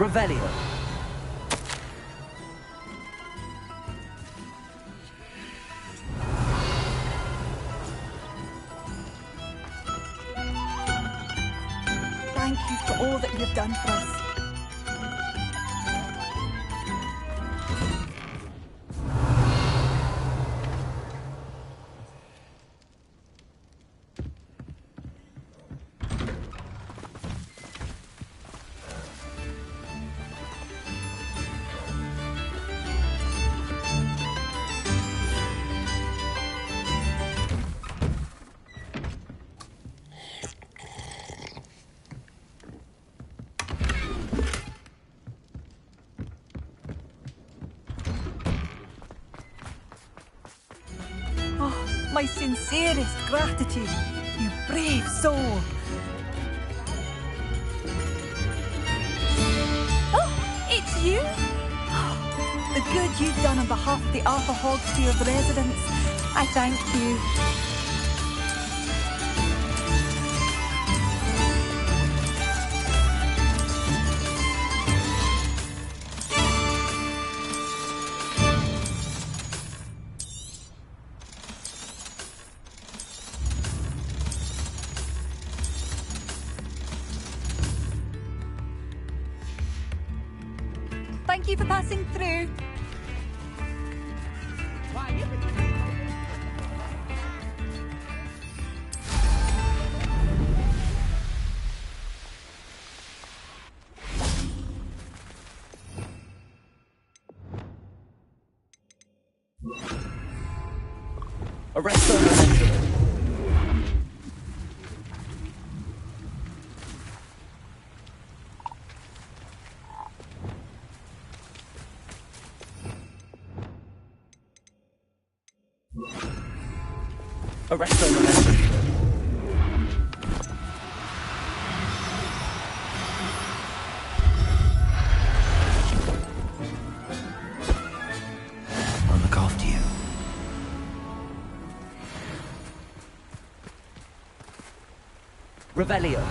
Revelio. Thank you for all that you've done for us. My sincerest gratitude, you brave soul. Oh, it's you? The good you've done on behalf of the Upper Hogsfield residents, I thank you. Thank you for passing through. Arresto momentum. Arresto momentum. I'll look after you. Revelio.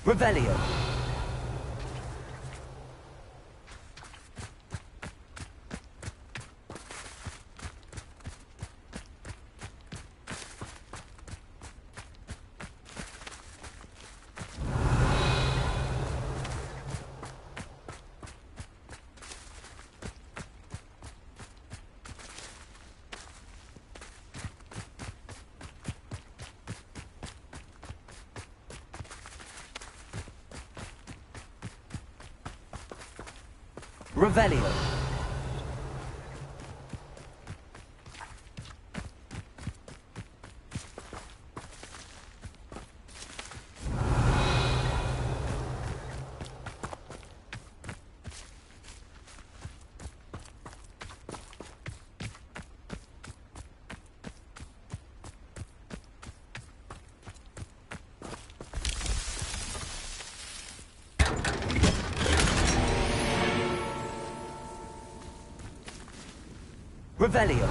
Revelio. Revelio. Revelio.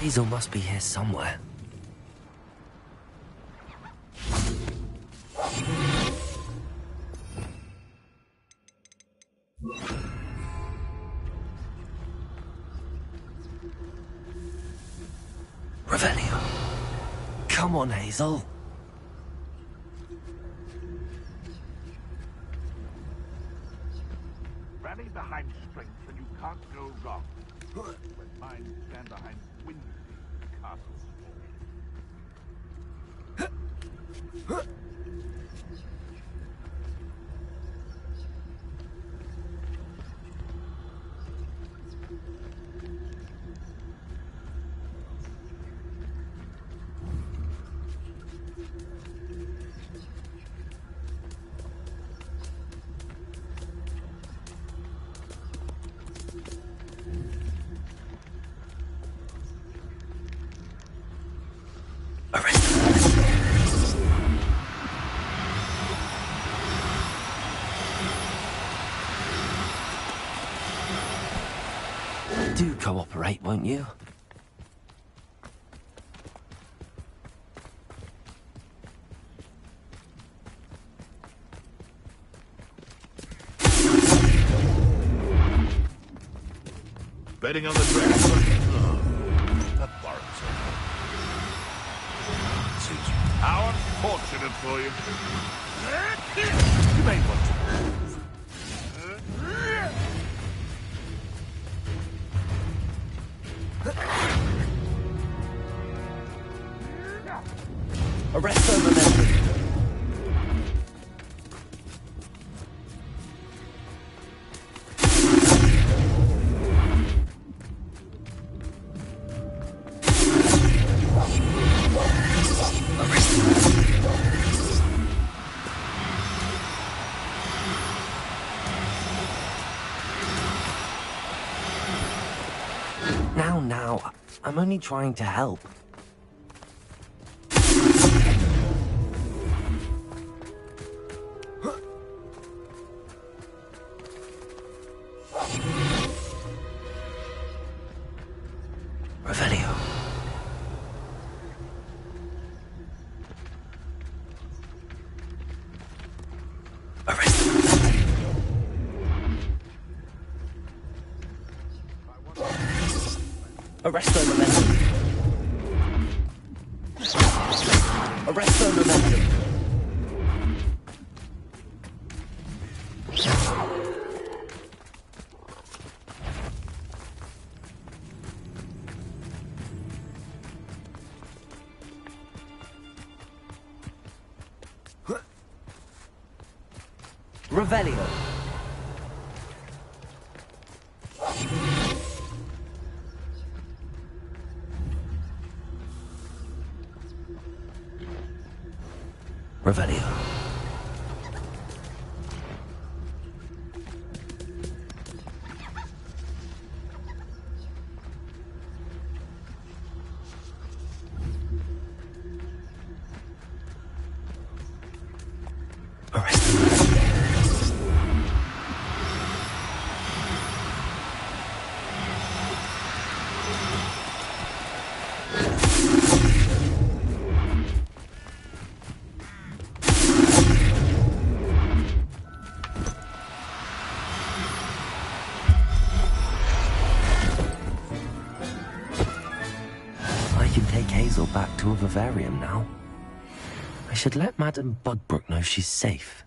Hazel must be here somewhere. Revelio. Come on, Hazel. Rally behind strength and you can't go wrong. When minds stand behind wind, castles fall. Do cooperate, won't you? Betting on the dragon. Oh, that borrows suits you. How unfortunate for you. You may want to move. Arresto momentum. Now, I'm only trying to help. Revelio. Arrest him. Arresto momentum. Arresto momentum. Revelio. Revelio. Back to a vivarium now. I should let Madame Budbrook know she's safe.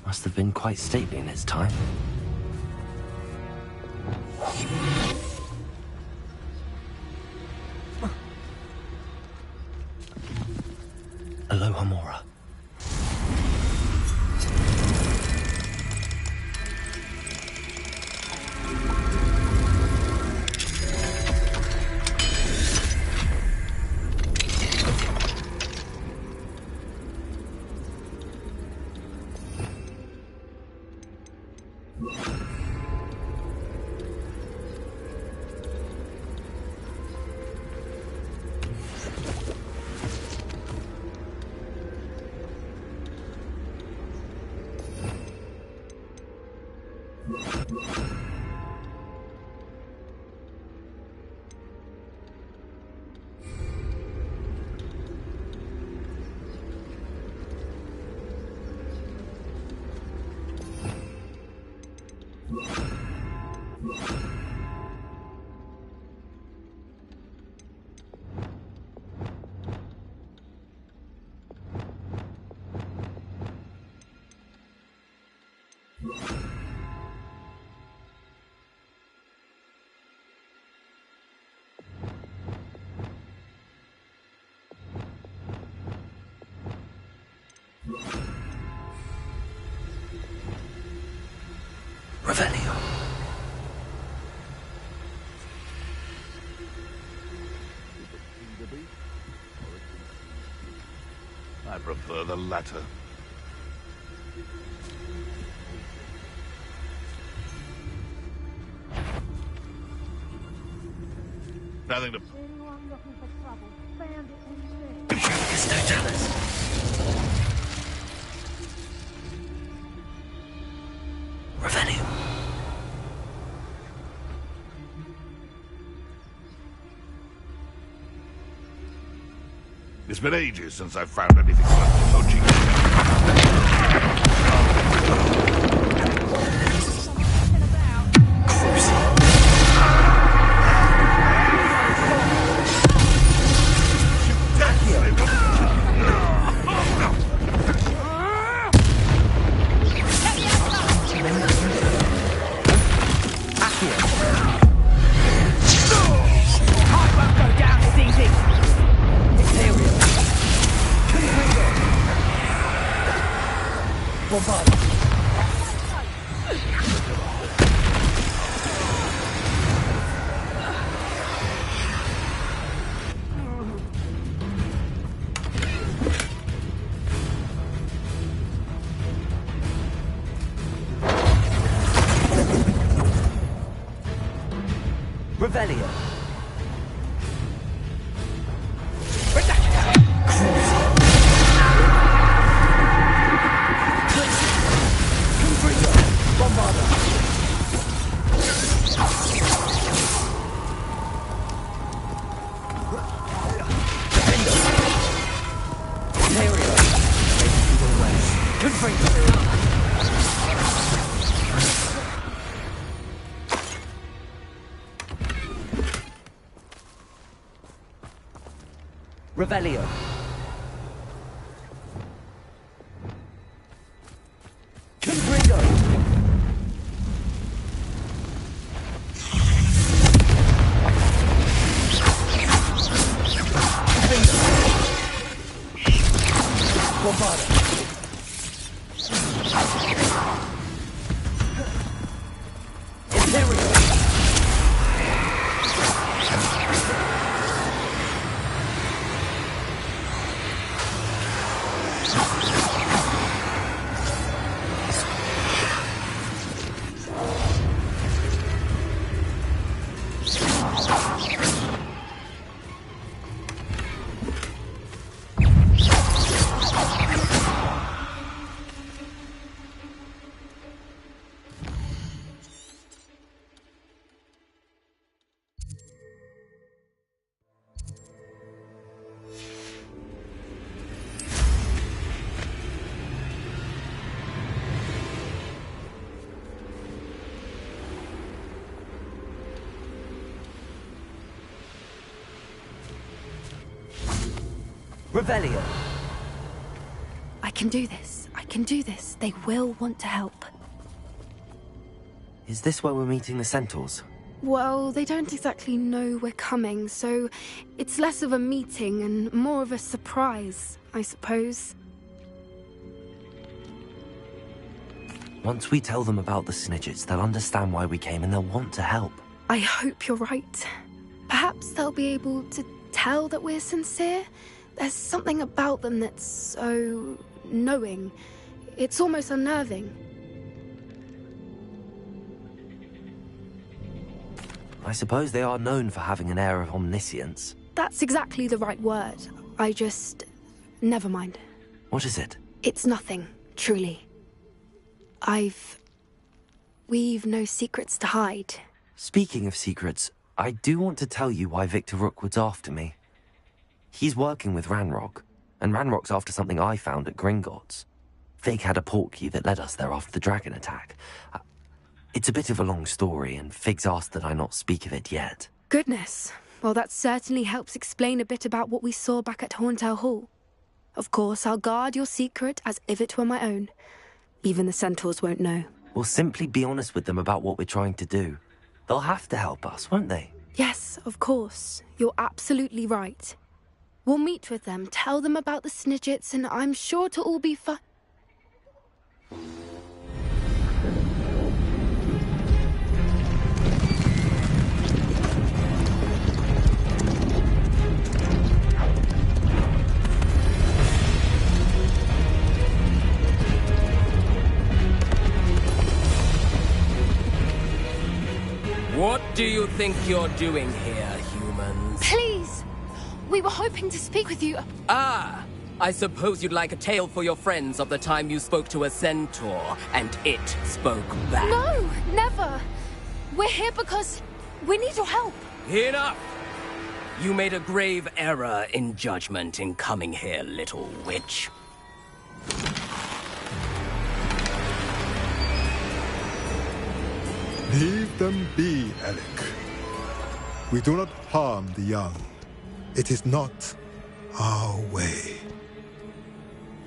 Must have been quite stately in its time. Aloha Mora. Revelio. I prefer the latter. Nothing to... Anyone looking for trouble, found it instead. It's no jealous. Revelio. It's been ages since I've found anything worth poaching. Revelio. Confringo. Bombarda. Imperial. Revelio. I can do this. I can do this. They will want to help. Is this where we're meeting the centaurs? Well, they don't exactly know we're coming, so it's less of a meeting and more of a surprise, I suppose. Once we tell them about the Snidgets, they'll understand why we came and they'll want to help. I hope you're right. Perhaps they'll be able to tell that we're sincere. There's something about them that's so knowing. It's almost unnerving. I suppose they are known for having an air of omniscience. That's exactly the right word. Never mind. What is it? It's nothing, truly. We've no secrets to hide. Speaking of secrets, I do want to tell you why Victor Rookwood's after me. He's working with Ranrock, and Ranrock's after something I found at Gringotts. Fig had a portkey that led us there after the dragon attack. It's a bit of a long story, and Fig's asked that I not speak of it yet. Goodness. Well, that certainly helps explain a bit about what we saw back at Horntail Hall. Of course, I'll guard your secret as if it were my own. Even the centaurs won't know. We'll simply be honest with them about what we're trying to do. They'll have to help us, won't they? Yes, of course. You're absolutely right. We'll meet with them, tell them about the Snidgets, and I'm sure to all be fine. What do you think you're doing here, humans? Please! We were hoping to speak with you. Ah! I suppose you'd like a tale for your friends of the time you spoke to a centaur, and it spoke back. No, never. We're here because we need your help. Enough! You made a grave error in judgment in coming here, little witch. Leave them be, Alec. We do not harm the young. It is not our way.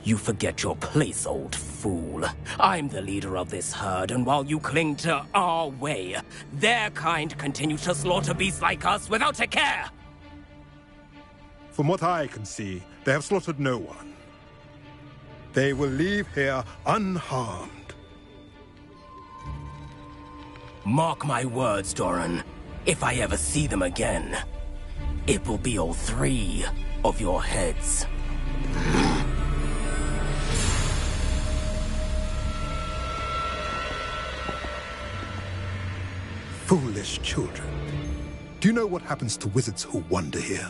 You forget your place, old fool. I'm the leader of this herd, and while you cling to our way, their kind continue to slaughter beasts like us without a care! From what I can see, they have slaughtered no one. They will leave here unharmed. Mark my words, Doran. If I ever see them again, it will be all 3 of your heads. Foolish children. Do you know what happens to wizards who wander here?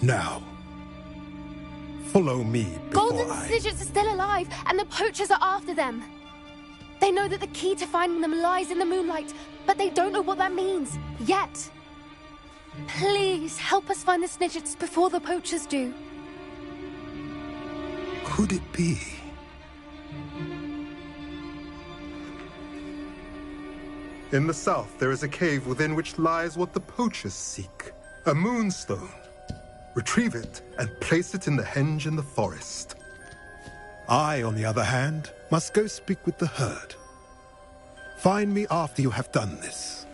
Now, follow me before Golden Snidgets are still alive, and the poachers are after them. They know that the key to finding them lies in the moonlight, but they don't know what that means, yet. Please, help us find the Snidgets before the poachers do. Could it be? In the south, there is a cave within which lies what the poachers seek. A moonstone. Retrieve it and place it in the henge in the forest. I, on the other hand, must go speak with the herd. Find me after you have done this.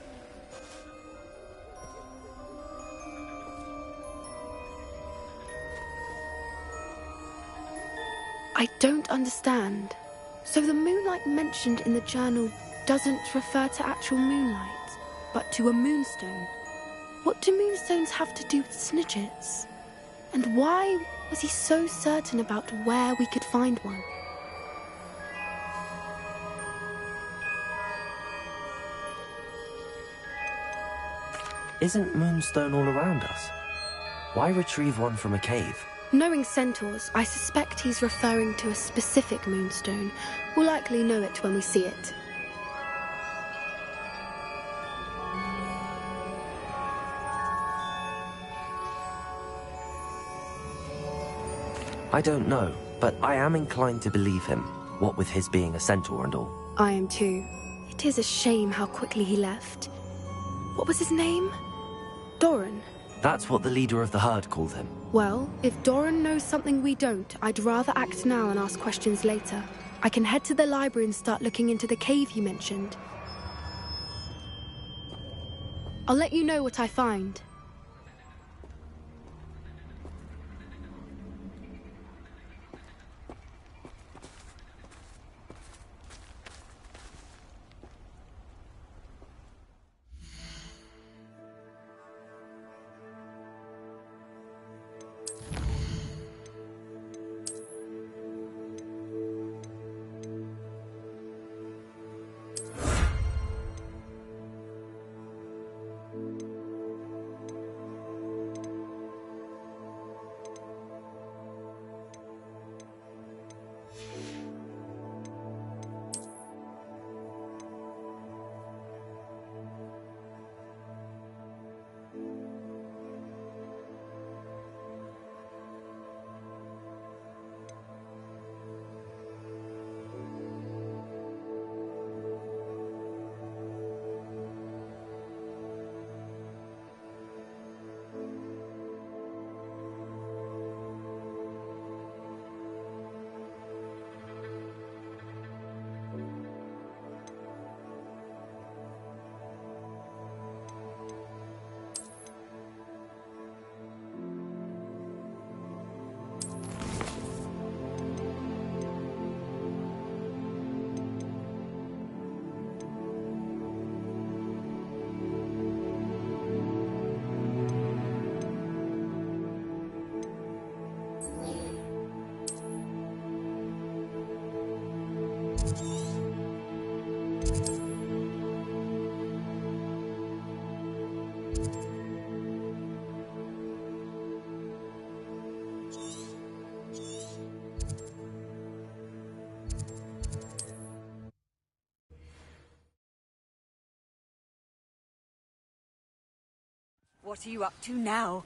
I don't understand. So the moonlight mentioned in the journal doesn't refer to actual moonlight, but to a moonstone. What do moonstones have to do with Snidgets? And why was he so certain about where we could find one? Isn't Moonstone all around us? Why retrieve one from a cave? Knowing centaurs, I suspect he's referring to a specific moonstone. We'll likely know it when we see it. I don't know, but I am inclined to believe him, what with his being a centaur and all. I am too. It is a shame how quickly he left. What was his name? Doran. That's what the leader of the herd called him. Well, if Doran knows something we don't, I'd rather act now and ask questions later. I can head to the library and start looking into the cave you mentioned. I'll let you know what I find. What are you up to now?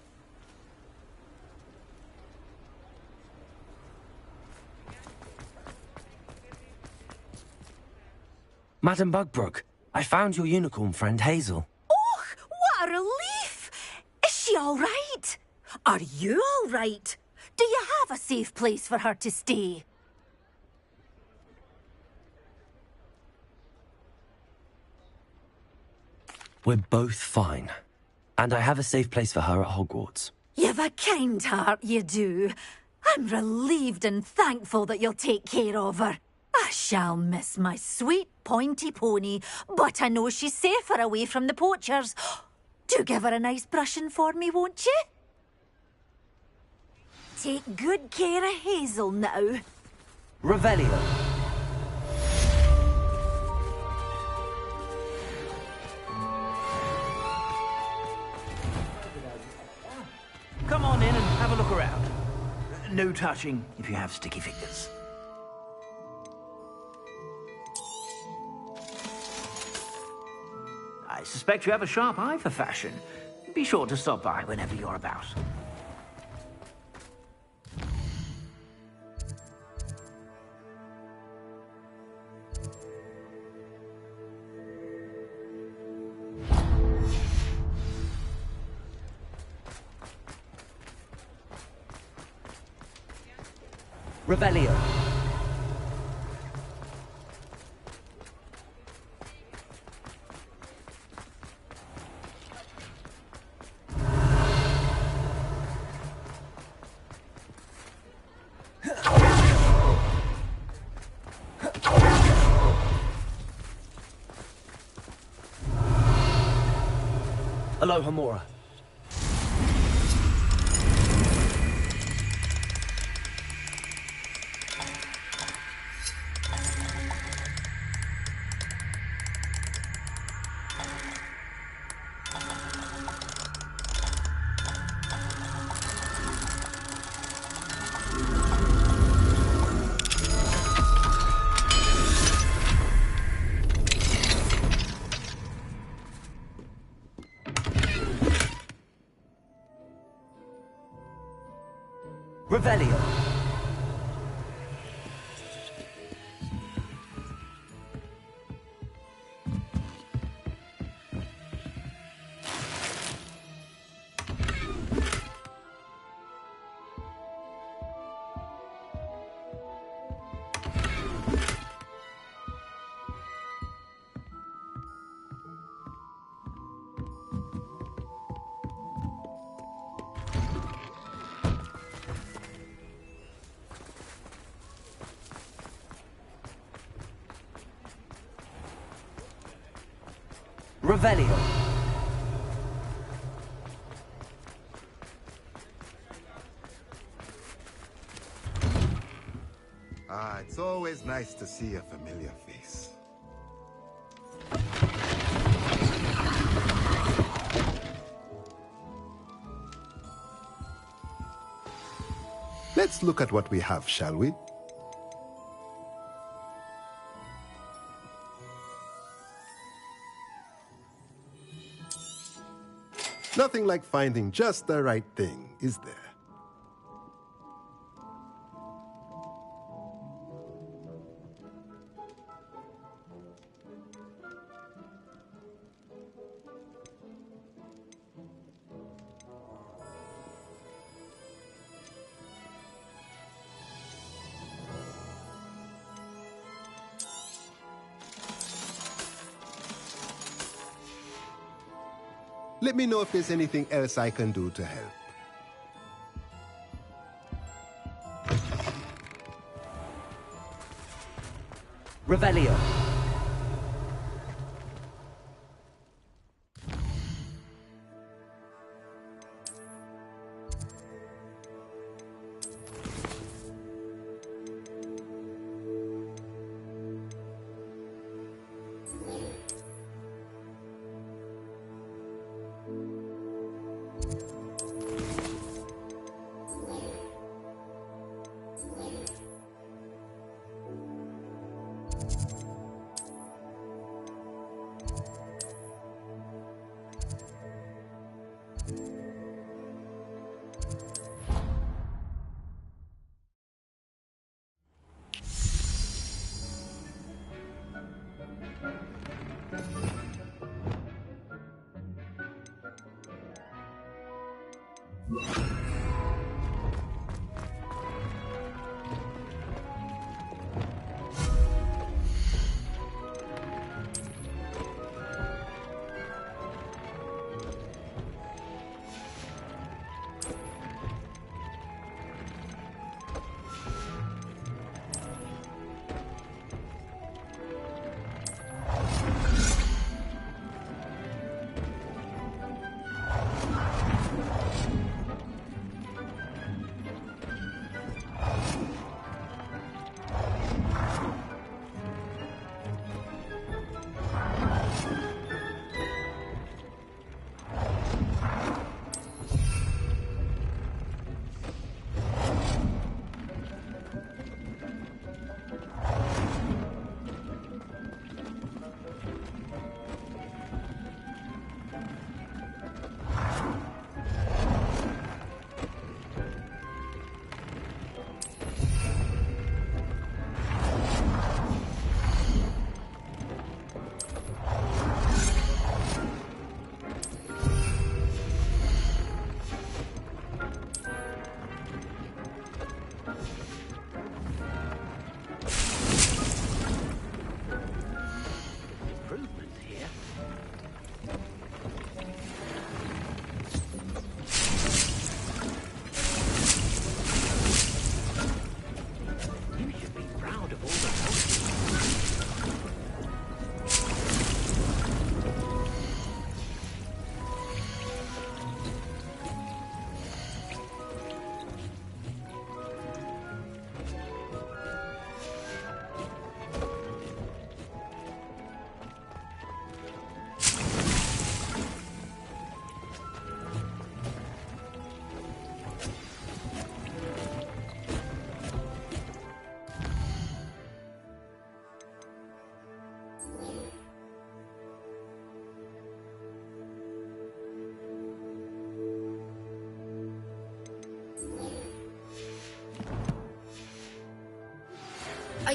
Madam Bugbrook, I found your unicorn friend Hazel. Oh, what a relief! Is she all right? Are you all right? Do you have a safe place for her to stay? We're both fine. And I have a safe place for her at Hogwarts. You've a kind heart, you do. I'm relieved and thankful that you'll take care of her. I shall miss my sweet pointy pony, but I know she's safer away from the poachers. Do give her a nice brushing for me, won't you? Take good care of Hazel now. Revelio. Come on in and have a look around. No touching if you have sticky fingers. I suspect you have a sharp eye for fashion. Be sure to stop by whenever you're about. Revelio. Aloha Mora. Revelio. Revelio. Ah, it's always nice to see a familiar face. Let's look at what we have, shall we? Nothing like finding just the right thing, is there? Let me know if there's anything else I can do to help. Revelio.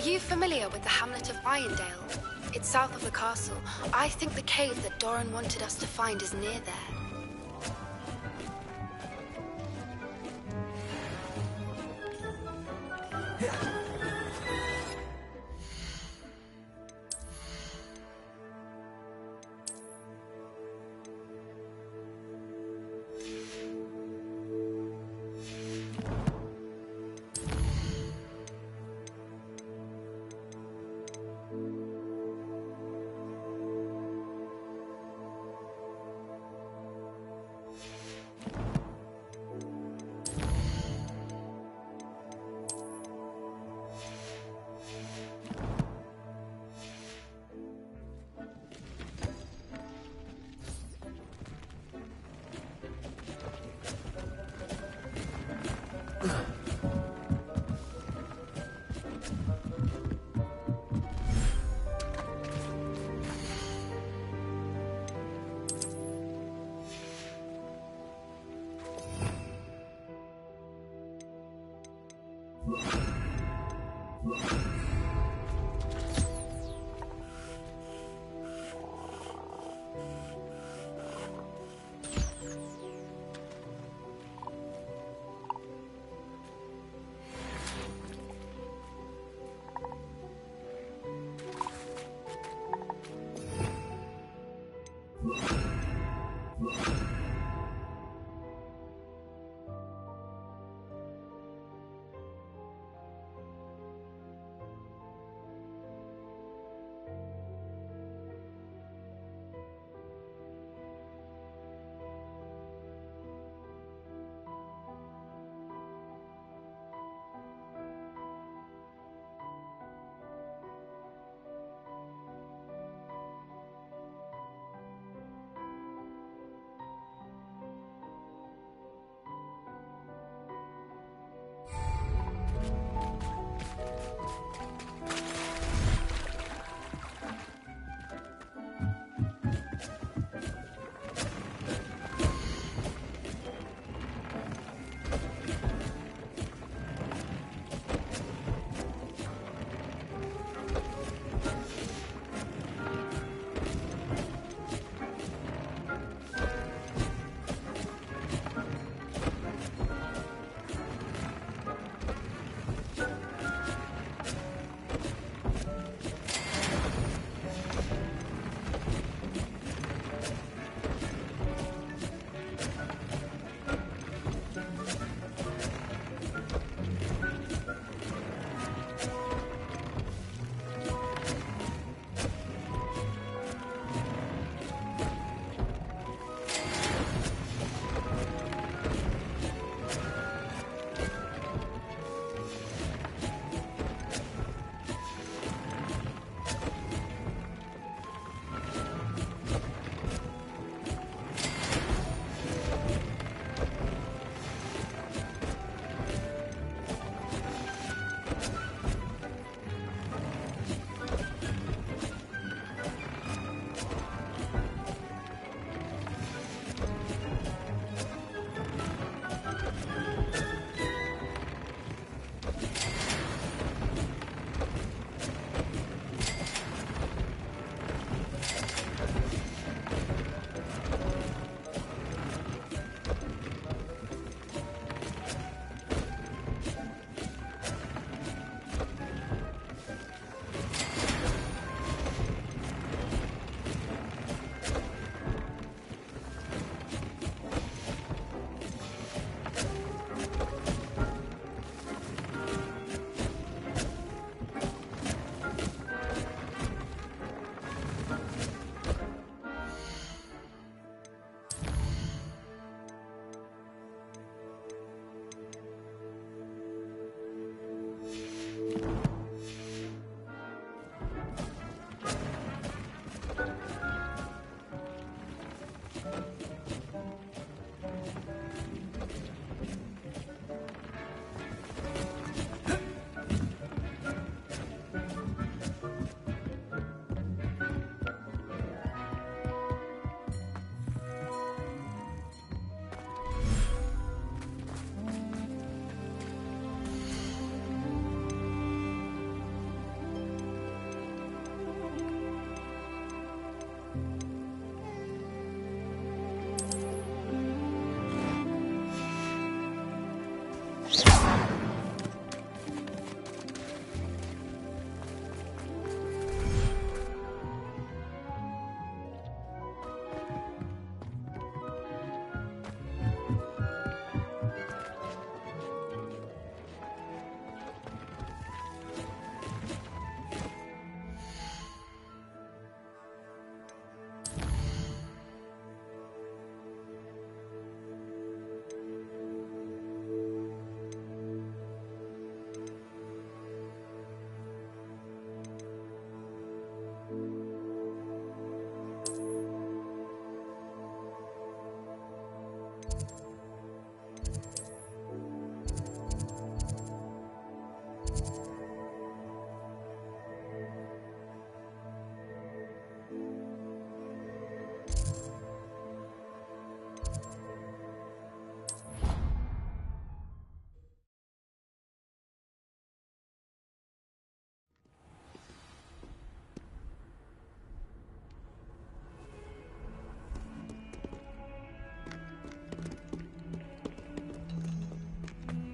you familiar with the hamlet of Irondale? It's south of the castle. I think the cave that Doran wanted us to find is near there.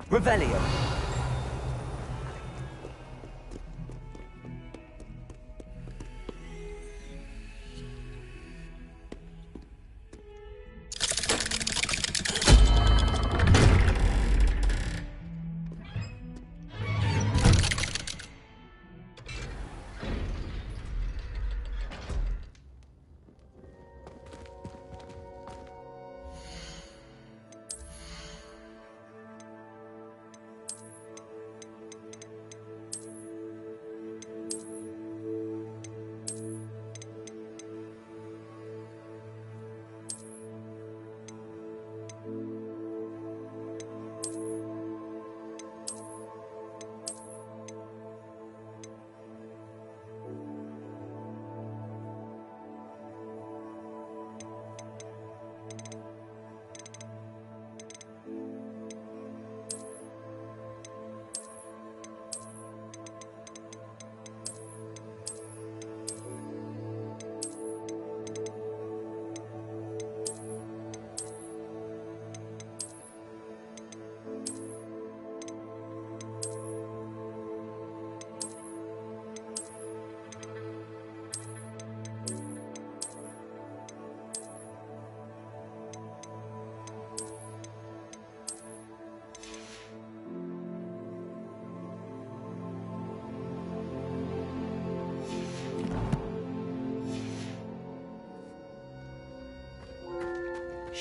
Revelio.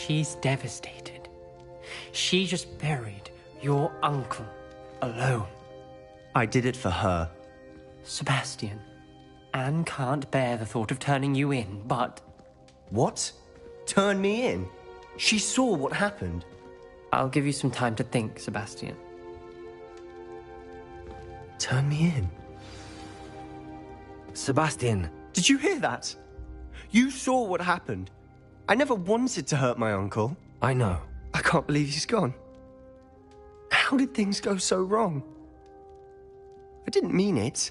She's devastated. She just buried your uncle alone. I did it for her. Sebastian, Anne can't bear the thought of turning you in, but... What? Turn me in? She saw what happened. I'll give you some time to think, Sebastian. Turn me in? Sebastian. Did you hear that? You saw what happened. I never wanted to hurt my uncle. I know. I can't believe he's gone. How did things go so wrong? I didn't mean it.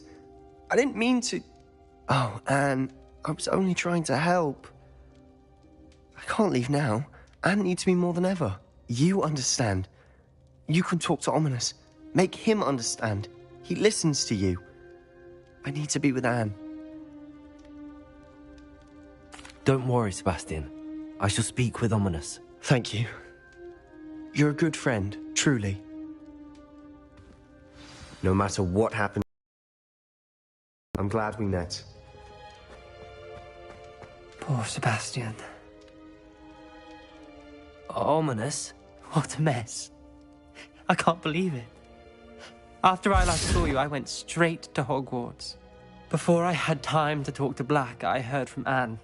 I didn't mean to... Oh, Anne, I was only trying to help. I can't leave now. Anne needs me more than ever. You understand. You can talk to Ominous. Make him understand. He listens to you. I need to be with Anne. Don't worry, Sebastian. I shall speak with Ominous. Thank you. You're a good friend, truly. No matter what happened, I'm glad we met. Poor Sebastian. Ominous? What a mess. I can't believe it. After I last saw you, I went straight to Hogwarts. Before I had time to talk to Black, I heard from Anne.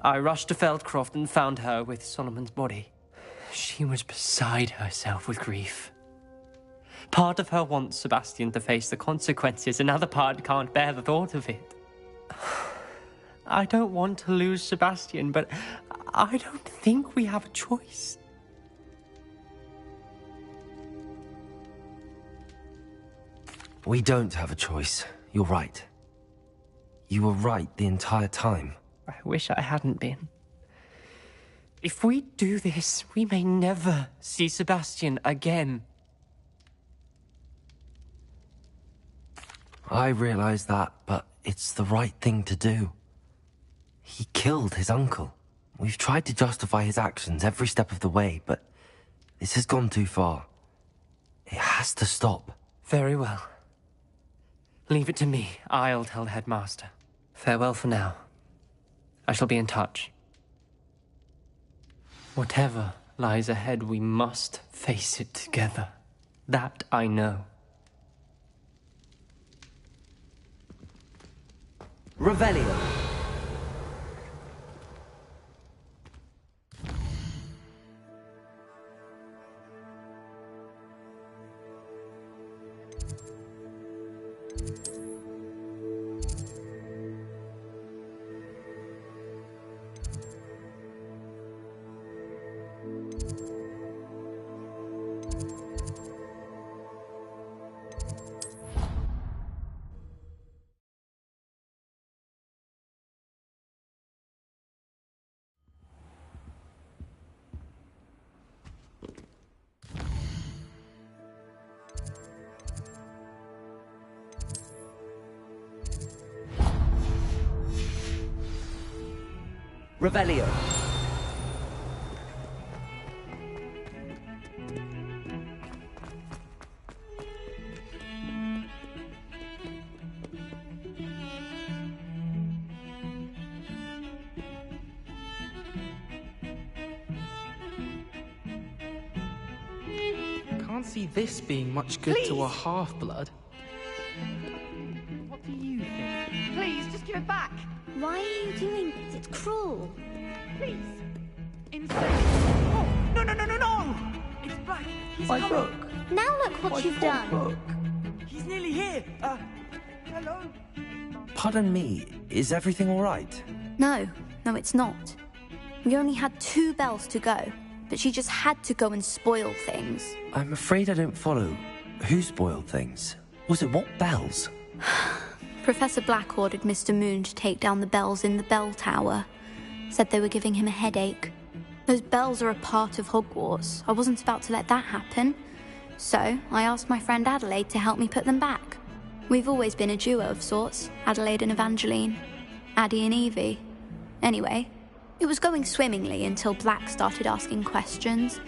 I rushed to Feldcroft and found her with Solomon's body. She was beside herself with grief. Part of her wants Sebastian to face the consequences, another part can't bear the thought of it. I don't want to lose Sebastian, but I don't think we have a choice. We don't have a choice. You're right. You were right the entire time. I wish I hadn't been. If we do this, we may never see Sebastian again. I realize that, but it's the right thing to do. He killed his uncle. We've tried to justify his actions every step of the way, but this has gone too far. It has to stop. Very well. Leave it to me. I'll tell the headmaster. Farewell for now. I shall be in touch. Whatever lies ahead, we must face it together. That I know. Revelio. Revelio. Can't see this being much good to a half-blood. What do you think? Please, just give it back. Why are you doing this? It's cruel. Please. Insane. Oh, no, no, no, no, no! It's Black. He's My coming. book. Now look what you've done. Book. He's nearly here. Hello? Pardon me, is everything all right? No, it's not. We only had 2 bells to go, but she just had to go and spoil things. I'm afraid I don't follow. Who spoiled things? Was it what bells? Professor Black ordered Mr. Moon to take down the bells in the bell tower. Said they were giving him a headache. Those bells are a part of Hogwarts. I wasn't about to let that happen. So I asked my friend Adelaide to help me put them back. We've always been a duo of sorts, Adelaide and Evangeline. Addie and Evie. Anyway, it was going swimmingly until Black started asking questions.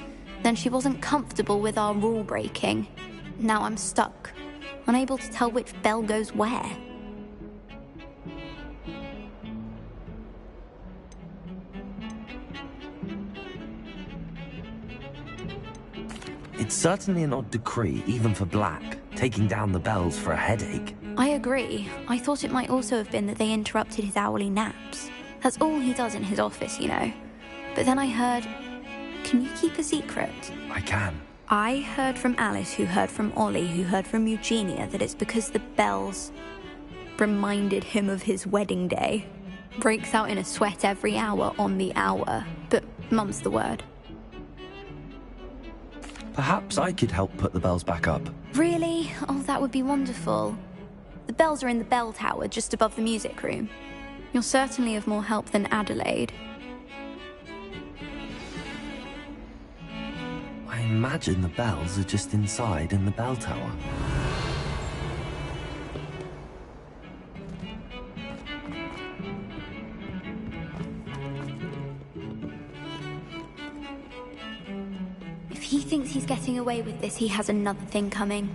Then she wasn't comfortable with our rule breaking. Now I'm stuck, unable to tell which bell goes where. It's certainly an odd decree, even for Black, taking down the bells for a headache. I agree. I thought it might also have been that they interrupted his hourly naps. That's all he does in his office, you know. But then I heard... Can you keep a secret? I can. I heard from Alice, who heard from Ollie, who heard from Eugenia, that it's because the bells reminded him of his wedding day. Breaks out in a sweat every hour on the hour, but mum's the word. Perhaps I could help put the bells back up. Really? Oh, that would be wonderful. The bells are in the bell tower, just above the music room. You're certainly of more help than Adelaide. I imagine the bells are just inside in the bell tower. If he thinks he's getting away with this, he has another thing coming.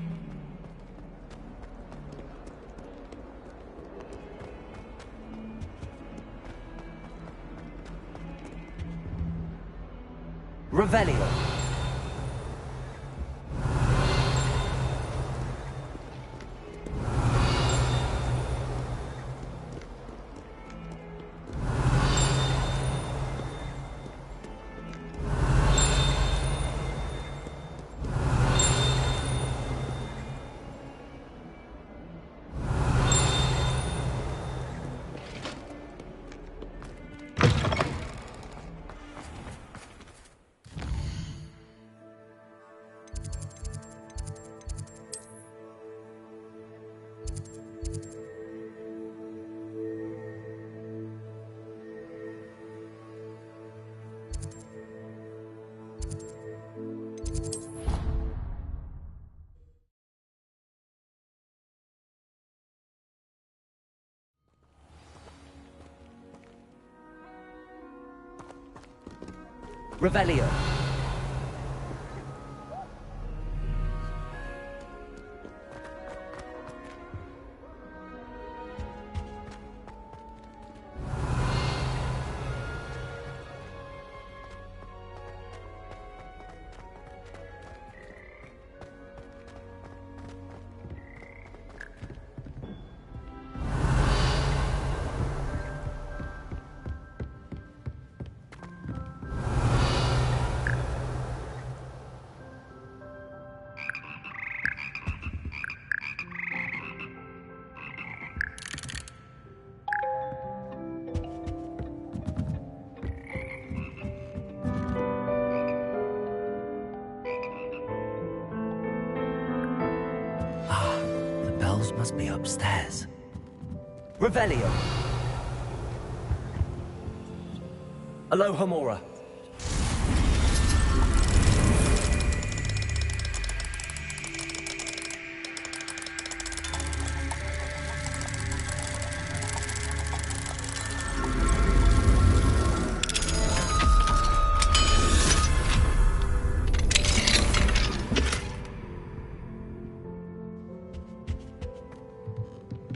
Revelio. Revelio. Must be upstairs. Revelio. Alohomora.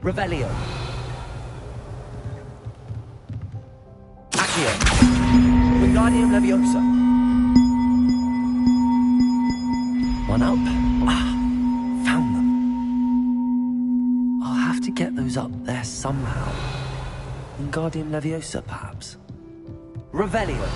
Revelio. Accio. Wingardium Leviosa. One up. Ah, found them. I'll have to get those up there somehow. Wingardium Leviosa, perhaps. Revelio.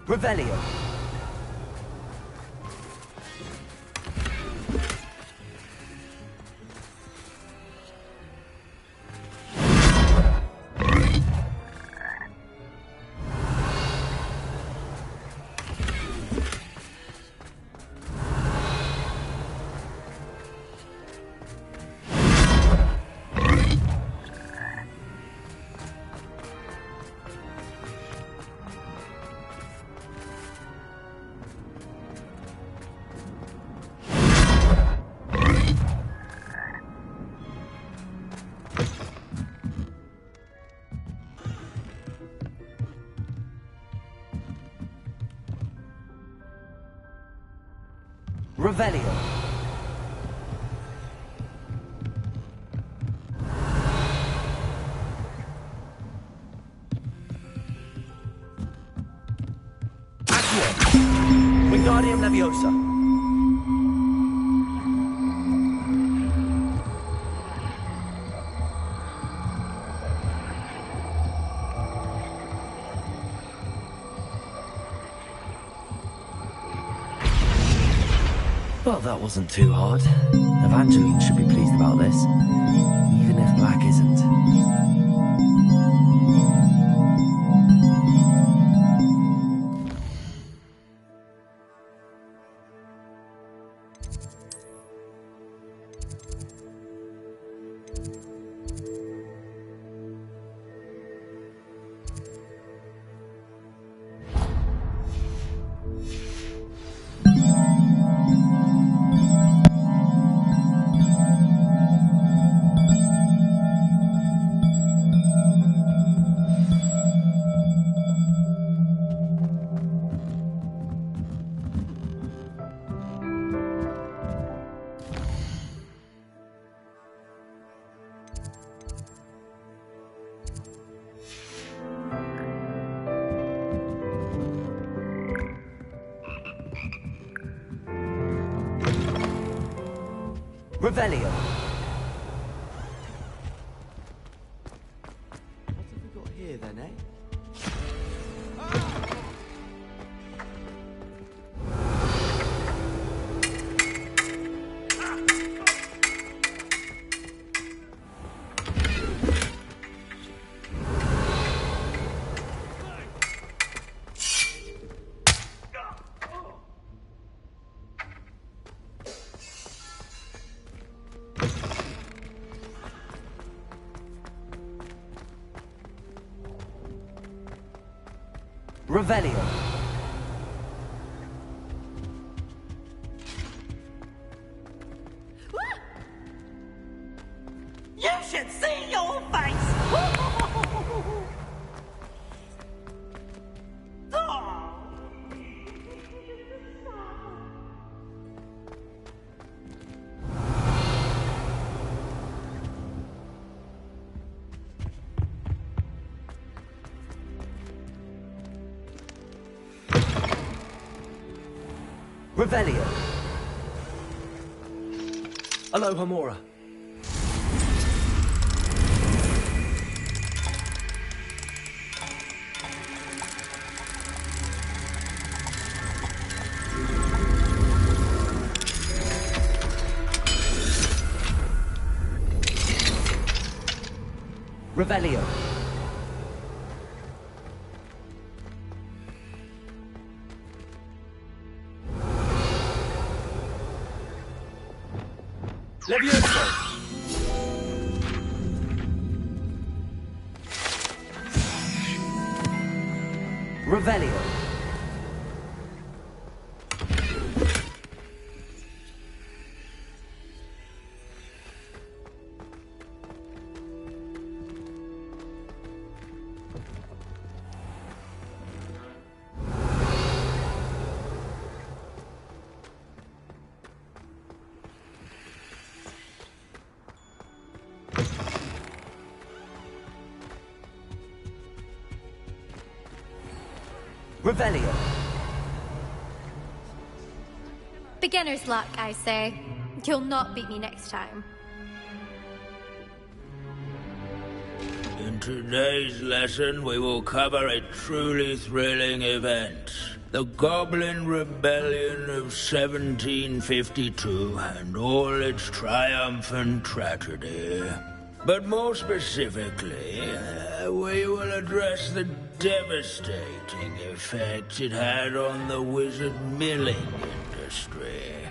Revelio. Revelio. Accio. Wingardium Leviosa. Well, that wasn't too hard. Evangeline should be pleased about this, even if Black isn't. Revelio. What have we got here then, eh? Revelio. You should see your face! Revelio. Aloha Mora. Revelio. Levioso! Revelio. Revelio. Beginner's luck, I say. You'll not beat me next time. In today's lesson, we will cover a truly thrilling event. The Goblin Rebellion of 1752 and all its triumphant tragedy. But more specifically, we will address the devastating effect it had on the wizard milling industry.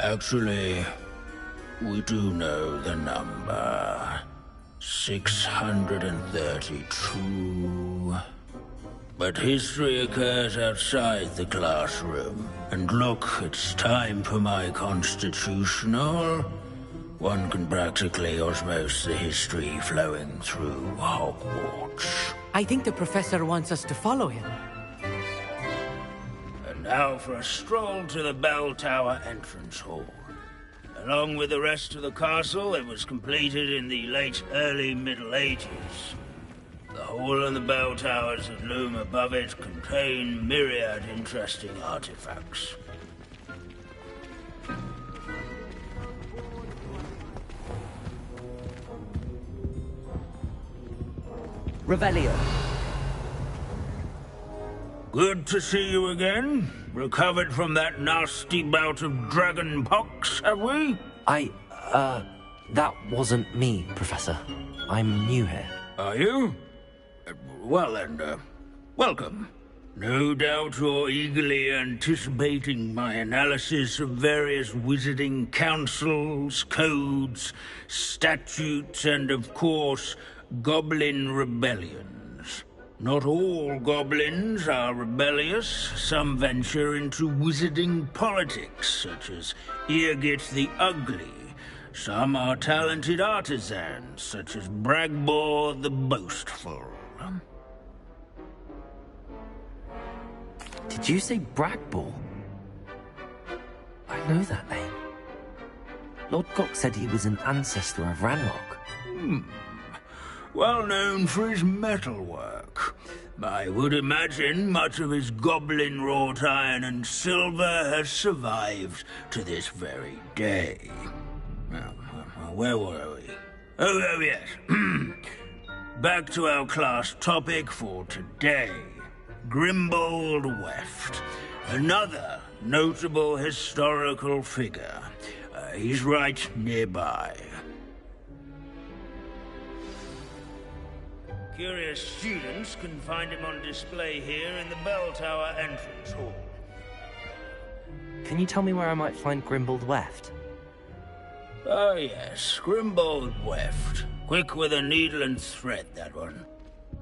Actually, we do know the number. 632. But history occurs outside the classroom. And look, it's time for my constitutional. One can practically osmose the history flowing through Hogwarts. I think the professor wants us to follow him. And now for a stroll to the bell tower entrance hall. Along with the rest of the castle, it was completed in the early Middle Ages. The hall and the bell towers that loom above it contain myriad interesting artifacts. Revelio. Good to see you again. Recovered from that nasty bout of dragon pox, have we? That wasn't me, Professor. I'm new here. Are you? Well then, welcome. No doubt you're eagerly anticipating my analysis of various wizarding councils, codes, statutes, and of course, goblin rebellions. Not all goblins are rebellious. Some venture into wizarding politics, such as Eargit the Ugly. Some are talented artisans, such as Bragbor the Boastful. Did you say Bragbor? I know that name. Lord Cock said he was an ancestor of Ranrock. Well known for his metalwork. I would imagine much of his goblin wrought iron and silver has survived to this very day. Now, where were we? Oh yes. Back to our class topic for today. Grimbold Weft. Another notable historical figure. He's right nearby. Curious students can find him on display here in the bell tower entrance hall. Can you tell me where I might find Grimbold Weft? Oh yes, Grimbold Weft. Quick with a needle and thread, that one.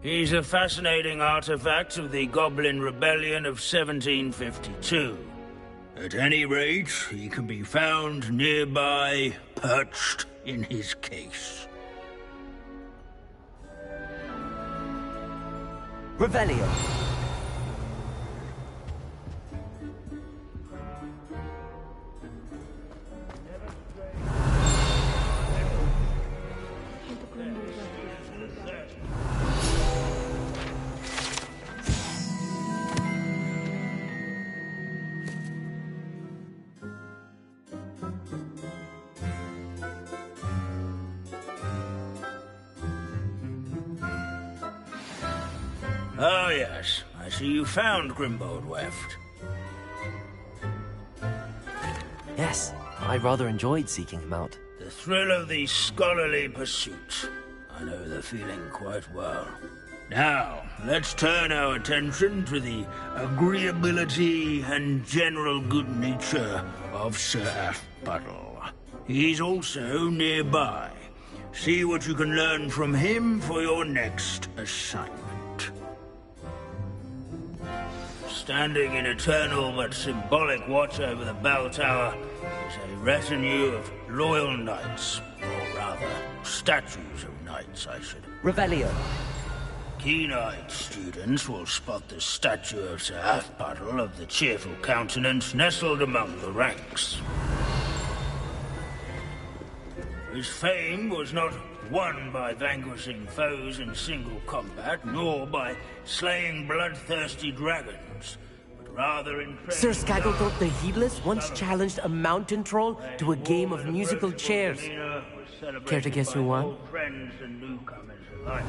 He's a fascinating artifact of the Goblin Rebellion of 1752. At any rate, he can be found nearby, perched in his case. Revelio. Oh yes, I see you found Grimbold Weft. Yes, I rather enjoyed seeking him out. The thrill of the scholarly pursuit. I know the feeling quite well. Now, let's turn our attention to the agreeability and general good nature of Sir Athpuddle. He's also nearby. See what you can learn from him for your next assignment. Standing in eternal but symbolic watch over the bell tower is a retinue of loyal knights, or rather, statues of knights, I should. Revelio. Keen-eyed students will spot the statue of Sir Athpuddle of the cheerful countenance nestled among the ranks. His fame was not won by vanquishing foes in single combat, nor by slaying bloodthirsty dragons, but rather in... Sir Skagglethrot the Heedless once challenged a mountain troll to a game of musical chairs. Care to guess who won? Friends and newcomers alike.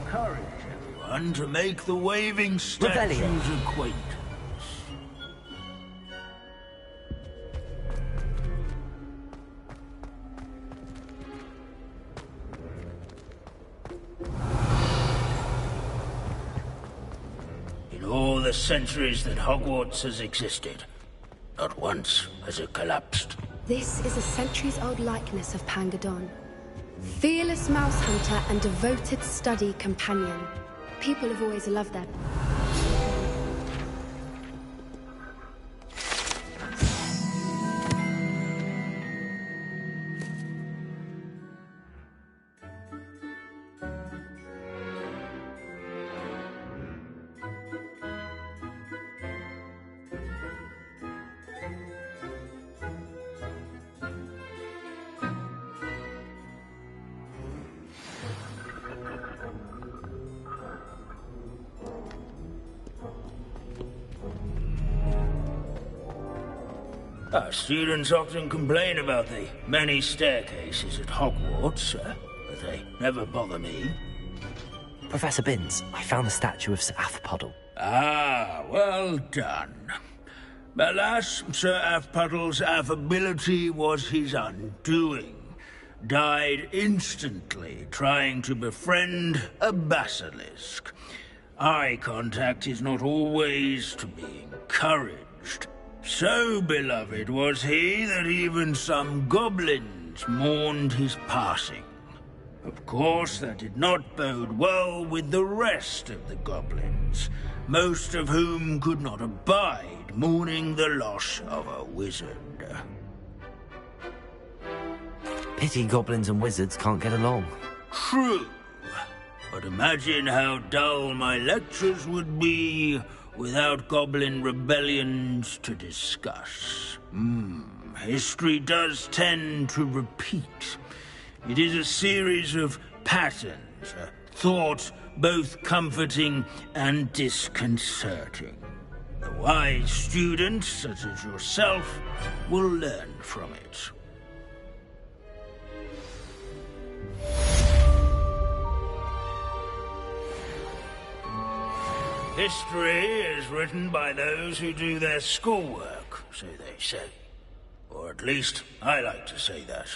Encourage everyone to make the waving statue's acquaintance. In all the centuries that Hogwarts has existed, not once has it collapsed. This is a centuries-old likeness of Pangadon. Fearless mouse hunter and devoted study companion. People have always loved them. Our students often complain about the many staircases at Hogwarts, but they never bother me. Professor Binns, I found the statue of Sir Athpuddle. Ah, well done. Alas, Sir Athpuddle's affability was his undoing. Died instantly trying to befriend a basilisk. Eye contact is not always to be encouraged. So beloved was he that even some goblins mourned his passing. Of course, that did not bode well with the rest of the goblins, most of whom could not abide mourning the loss of a wizard. Pity goblins and wizards can't get along. True. But imagine how dull my lectures would be without goblin rebellions to discuss. History does tend to repeat. It is a series of patterns, a thought both comforting and disconcerting. The wise students, such as yourself, will learn from it. History is written by those who do their schoolwork, so they say. Or at least, I like to say that.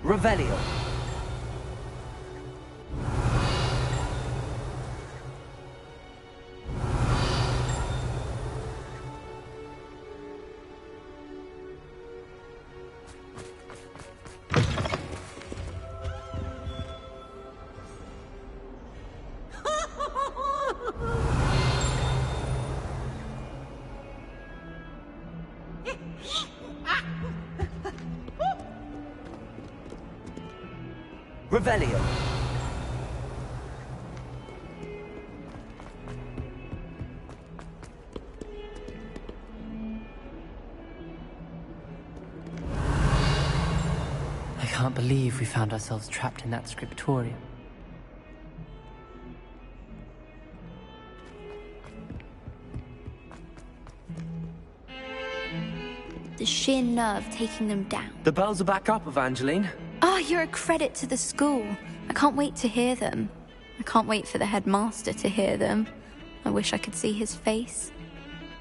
Revelio. Revelio. I can't believe we found ourselves trapped in that scriptorium. The sheer nerve taking them down. The bells are back up, Evangeline. Oh, you're a credit to the school. I can't wait to hear them. I can't wait for the headmaster to hear them. I wish I could see his face.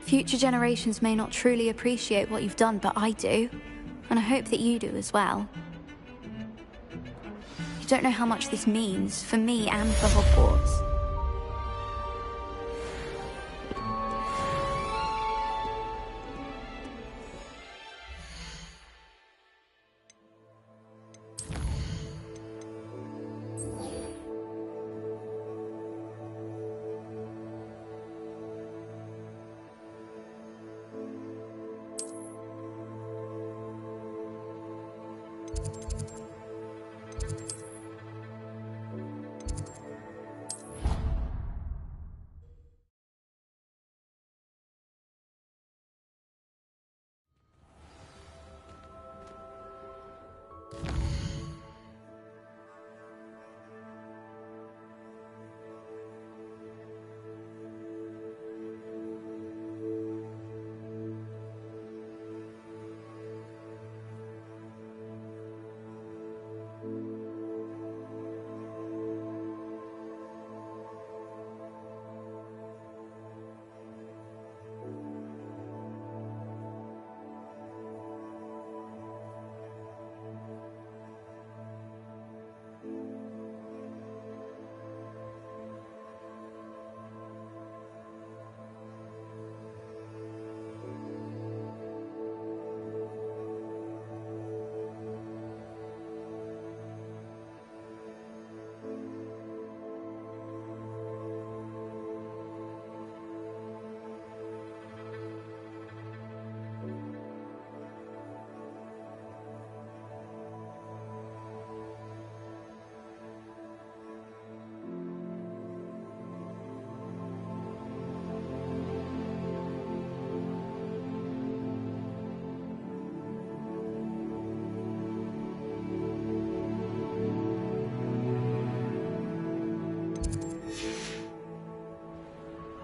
Future generations may not truly appreciate what you've done, but I do. And I hope that you do as well. You don't know how much this means for me and for Hogwarts.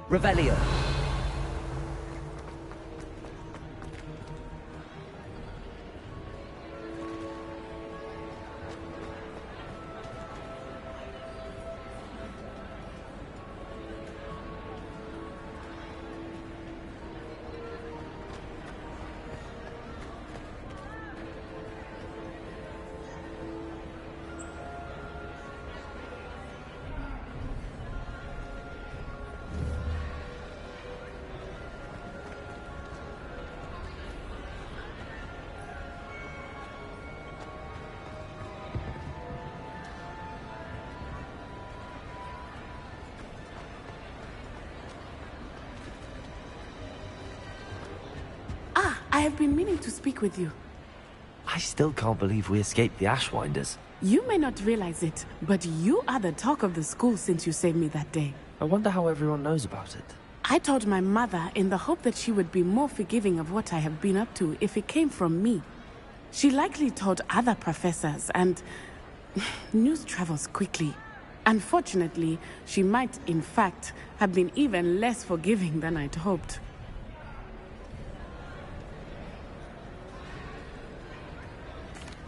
Revelio. I have been meaning to speak with you. I still can't believe we escaped the Ashwinders. You may not realize it, but you are the talk of the school since you saved me that day. I wonder how everyone knows about it. I told my mother in the hope that she would be more forgiving of what I have been up to if it came from me. She likely told other professors, and news travels quickly. Unfortunately, she might, in fact, have been even less forgiving than I'd hoped.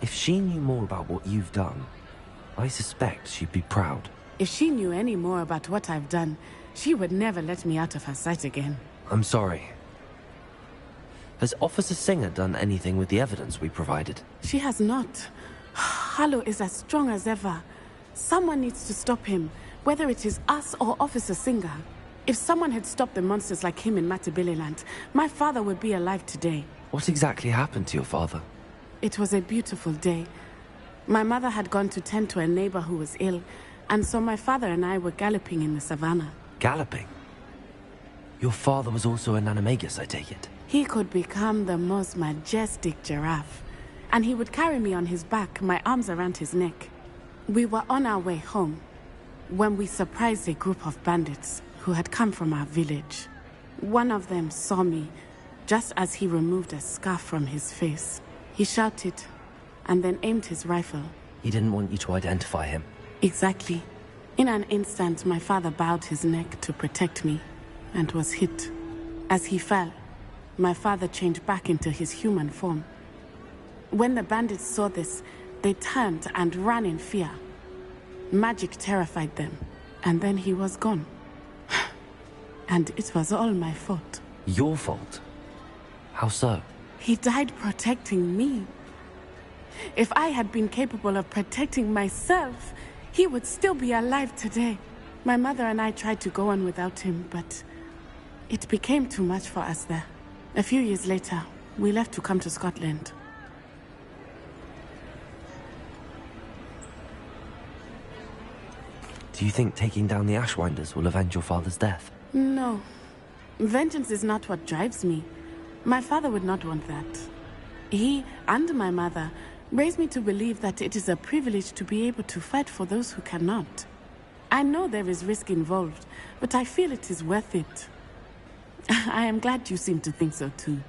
If she knew more about what you've done, I suspect she'd be proud. If she knew any more about what I've done, she would never let me out of her sight again. I'm sorry. Has Officer Singer done anything with the evidence we provided? She has not. Harlow is as strong as ever. Someone needs to stop him, whether it is us or Officer Singer. If someone had stopped the monsters like him in Matabeleland, my father would be alive today. What exactly happened to your father? It was a beautiful day. My mother had gone to tend to a neighbor who was ill, and so my father and I were galloping in the savannah. Galloping? Your father was also an animagus, I take it? He could become the most majestic giraffe, and he would carry me on his back, my arms around his neck. We were on our way home when we surprised a group of bandits who had come from our village. One of them saw me just as he removed a scarf from his face. He shouted and then aimed his rifle. He didn't want you to identify him. Exactly. In an instant, my father bowed his neck to protect me and was hit. As he fell, my father changed back into his human form. When the bandits saw this, they turned and ran in fear. Magic terrified them, and then he was gone. And it was all my fault. Your fault? How so? He died protecting me. If I had been capable of protecting myself, he would still be alive today. My mother and I tried to go on without him, but it became too much for us there. A few years later, we left to come to Scotland. Do you think taking down the Ashwinders will avenge your father's death? No. Vengeance is not what drives me. My father would not want that. He and my mother raised me to believe that it is a privilege to be able to fight for those who cannot. I know there is risk involved, but I feel it is worth it. I am glad you seem to think so too.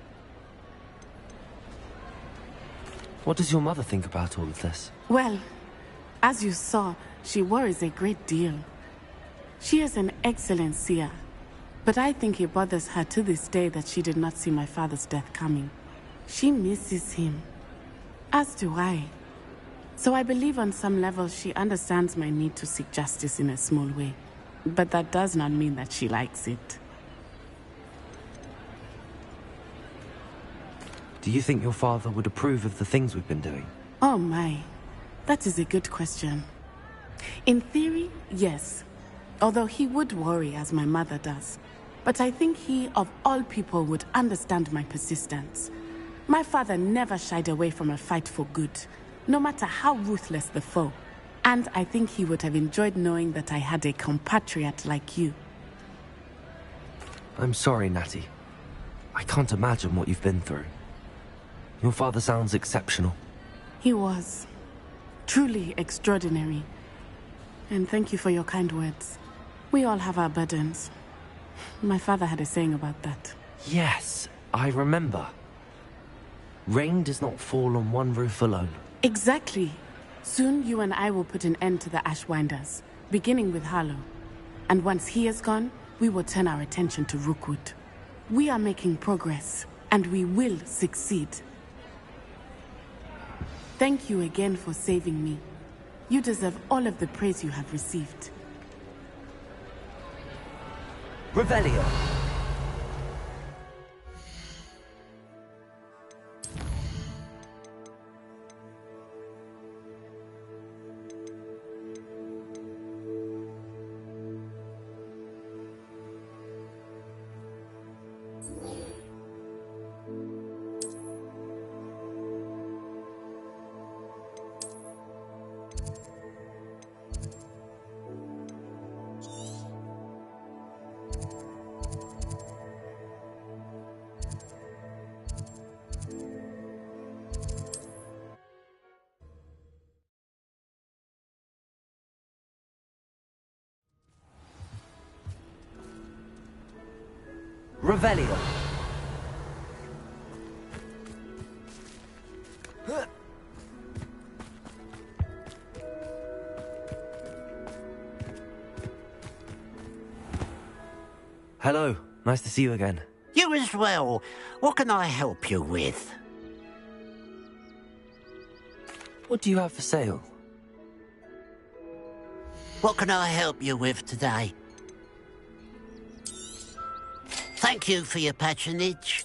What does your mother think about all of this? Well, as you saw, she worries a great deal. She is an excellent seer, but I think it bothers her to this day that she did not see my father's death coming. She misses him, as do I. So I believe on some level she understands my need to seek justice in a small way. But that does not mean that she likes it. Do you think your father would approve of the things we've been doing? Oh my, that is a good question. In theory, yes. Although he would worry as my mother does. But I think he, of all people, would understand my persistence. My father never shied away from a fight for good, no matter how ruthless the foe. And I think he would have enjoyed knowing that I had a compatriot like you. I'm sorry, Natty. I can't imagine what you've been through. Your father sounds exceptional. He was. Truly extraordinary. And thank you for your kind words. We all have our burdens. My father had a saying about that. Yes, I remember. Rain does not fall on one roof alone. Exactly. Soon you and I will put an end to the Ashwinders, beginning with Harlow. And once he is gone, we will turn our attention to Rookwood. We are making progress, and we will succeed. Thank you again for saving me. You deserve all of the praise you have received. Revelio. Revelio. Hello, nice to see you again. You as well. What can I help you with? What do you have for sale? What can I help you with today? Thank you for your patronage.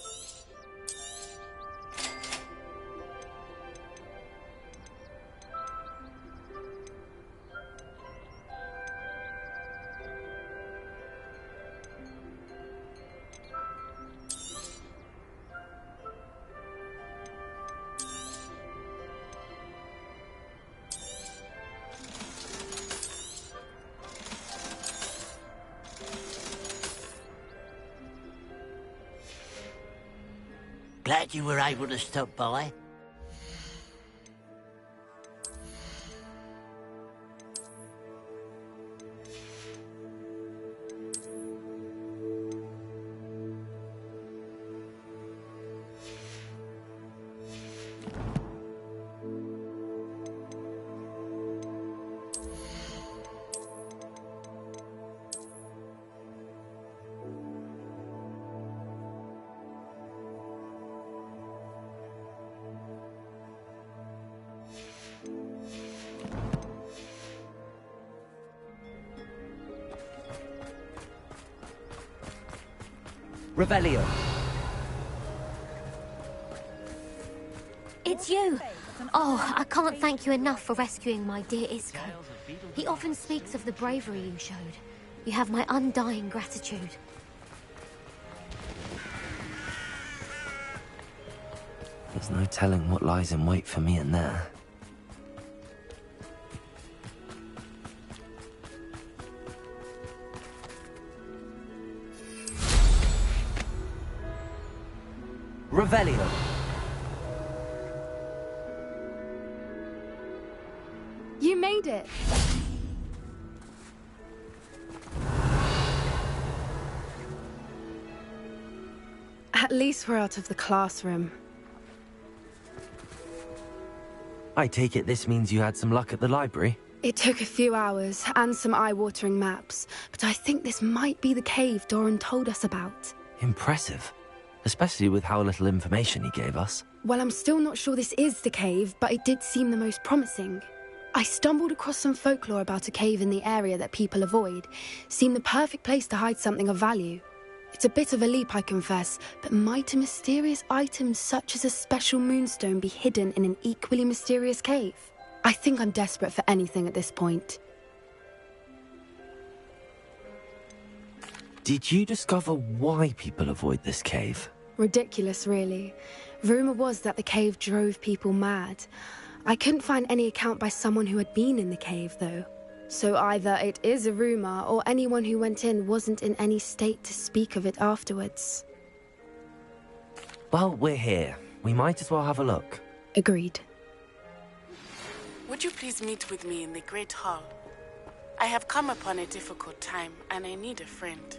Glad you were able to stop by. Revelio. It's you. Oh, I can't thank you enough for rescuing my dear Isco. He often speaks of the bravery you showed. You have my undying gratitude. There's no telling what lies in wait for me in there. Revelio. You made it. At least we're out of the classroom. I take it this means you had some luck at the library? It took a few hours and some eye-watering maps, but I think this might be the cave Doran told us about. Impressive. Especially with how little information he gave us. Well, I'm still not sure this is the cave, but it did seem the most promising. I stumbled across some folklore about a cave in the area that people avoid. Seemed the perfect place to hide something of value. It's a bit of a leap, I confess, but might a mysterious item such as a special moonstone be hidden in an equally mysterious cave? I think I'm desperate for anything at this point. Did you discover why people avoid this cave? Ridiculous, really. Rumour was that the cave drove people mad. I couldn't find any account by someone who had been in the cave, though. So either it is a rumour, or anyone who went in wasn't in any state to speak of it afterwards. Well, we're here. We might as well have a look. Agreed. Would you please meet with me in the Great Hall? I have come upon a difficult time, and I need a friend.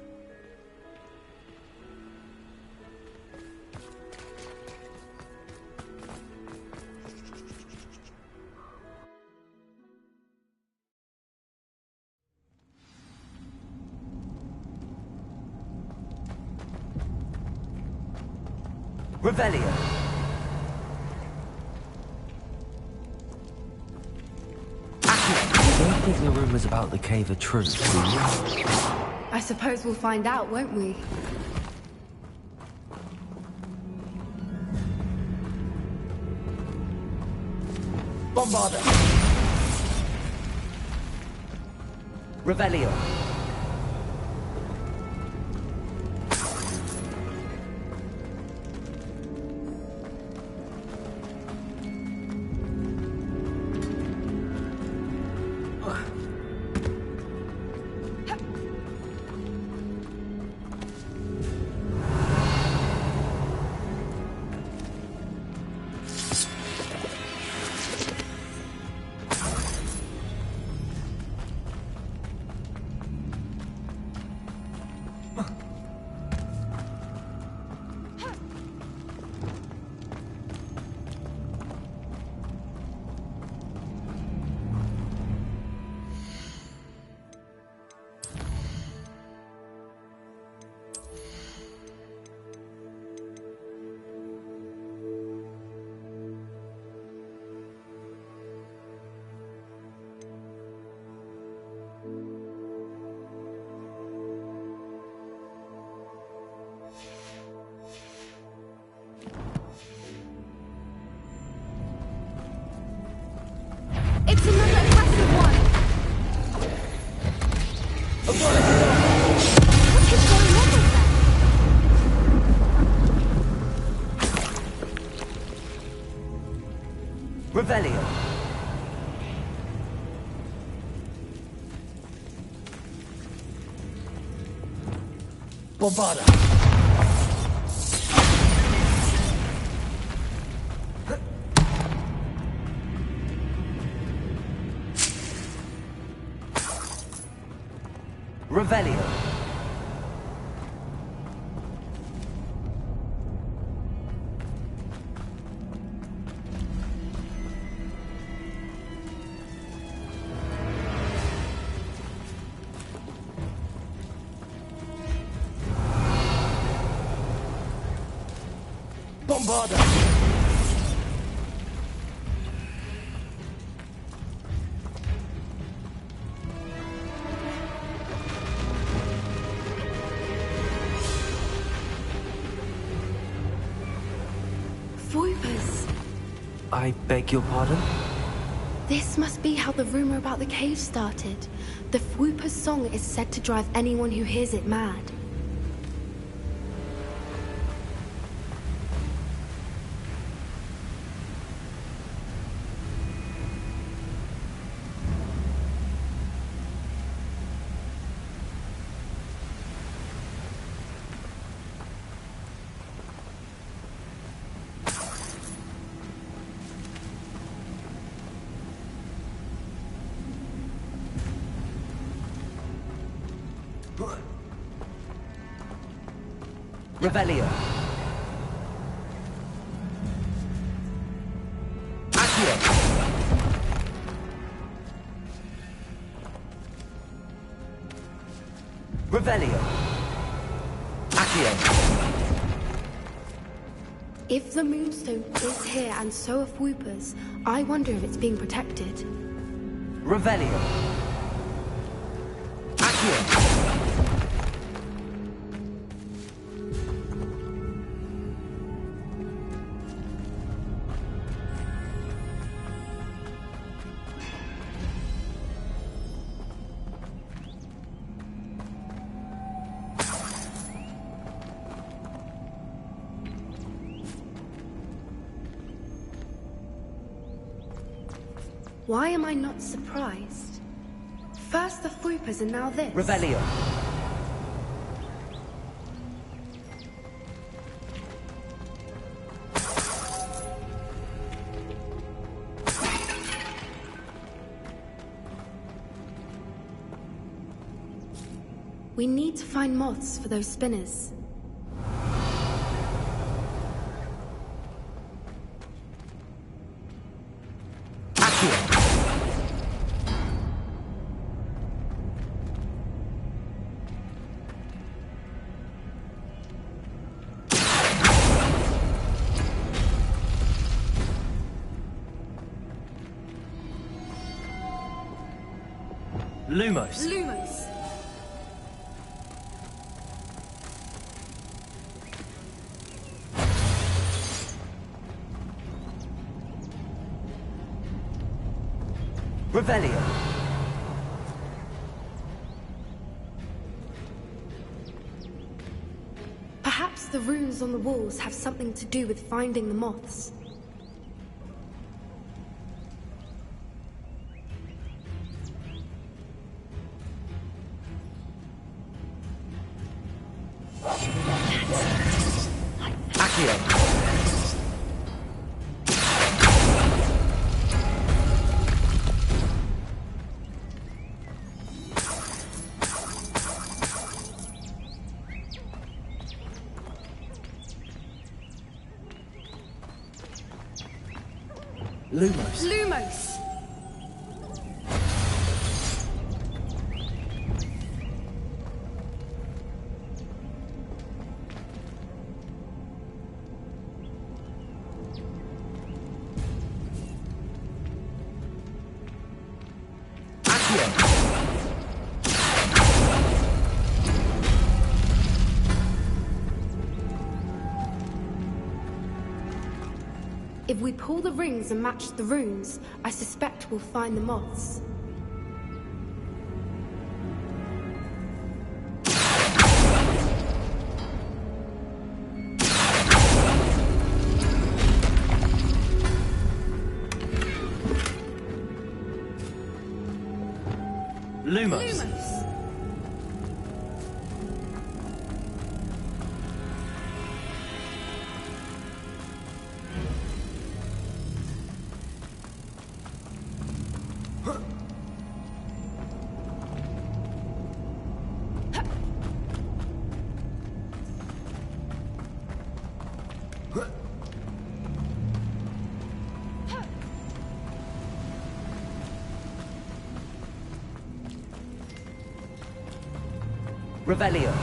Revelio. I don't think the rumours about the cave are true, do you? I suppose we'll find out, won't we? Bombarda. Revelio. It's another aggressive one! What is going on with that? Revelio. Bombarda. Revelio. Bombarda. I beg your pardon? This must be how the rumor about the cave started. The Whooper's song is said to drive anyone who hears it mad. Revelio. Accio. Revelio. Accio. If the Moonstone is here and so are Whoopers, I wonder if it's being protected. Revelio. Accio. Why am I not surprised? First the Whoopers and now this. Revelio. We need to find moths for those spinners. Lumos. Lumos. Revelio. Perhaps the runes on the walls have something to do with finding the moths. Lumos. Lumos! If we pull the rings and match the runes, I suspect we'll find the moths. Lumos. Lumos! Revelio.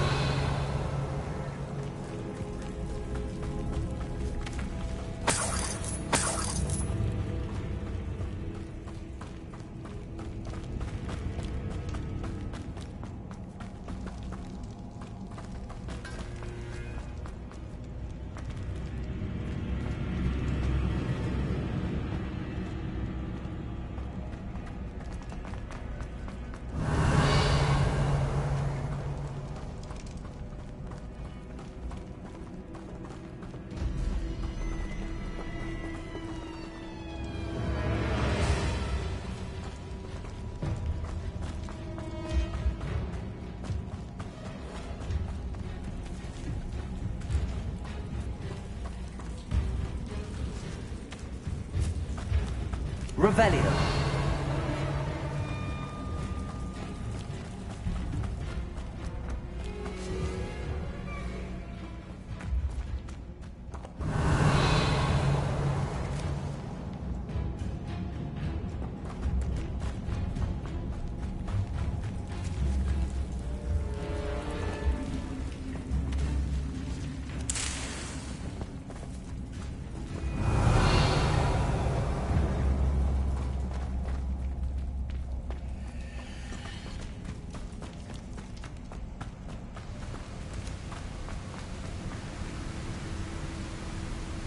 Revelio.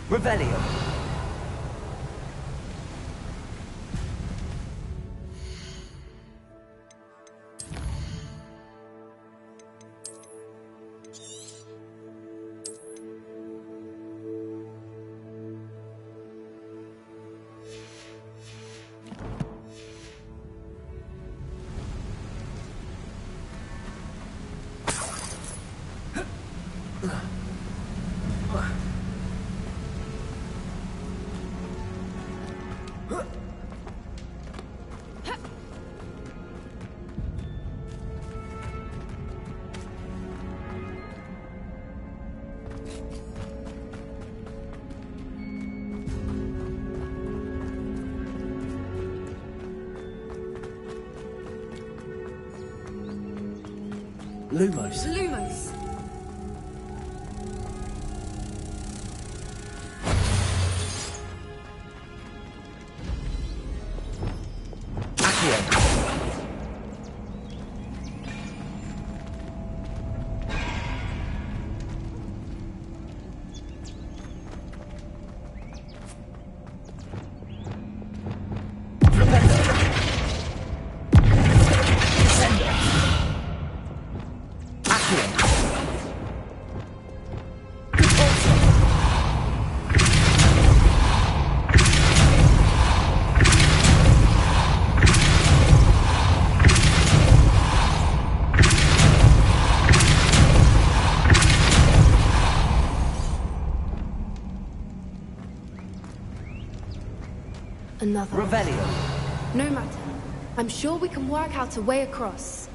Revelio. Lumos. Lumos. Another. Revelio. No matter. I'm sure we can work out a way across.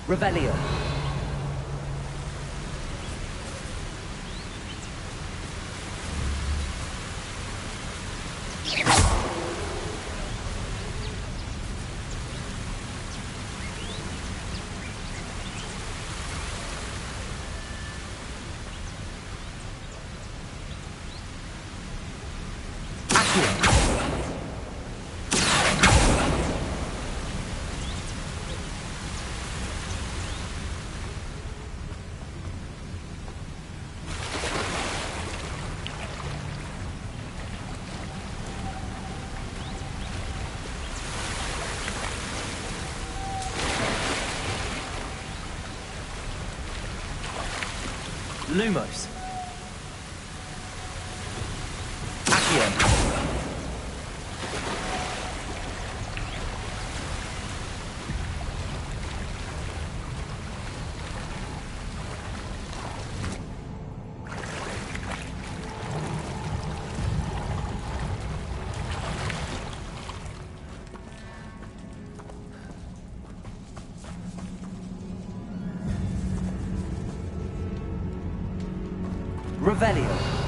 Revelio. Lumos. Accio. Revelio.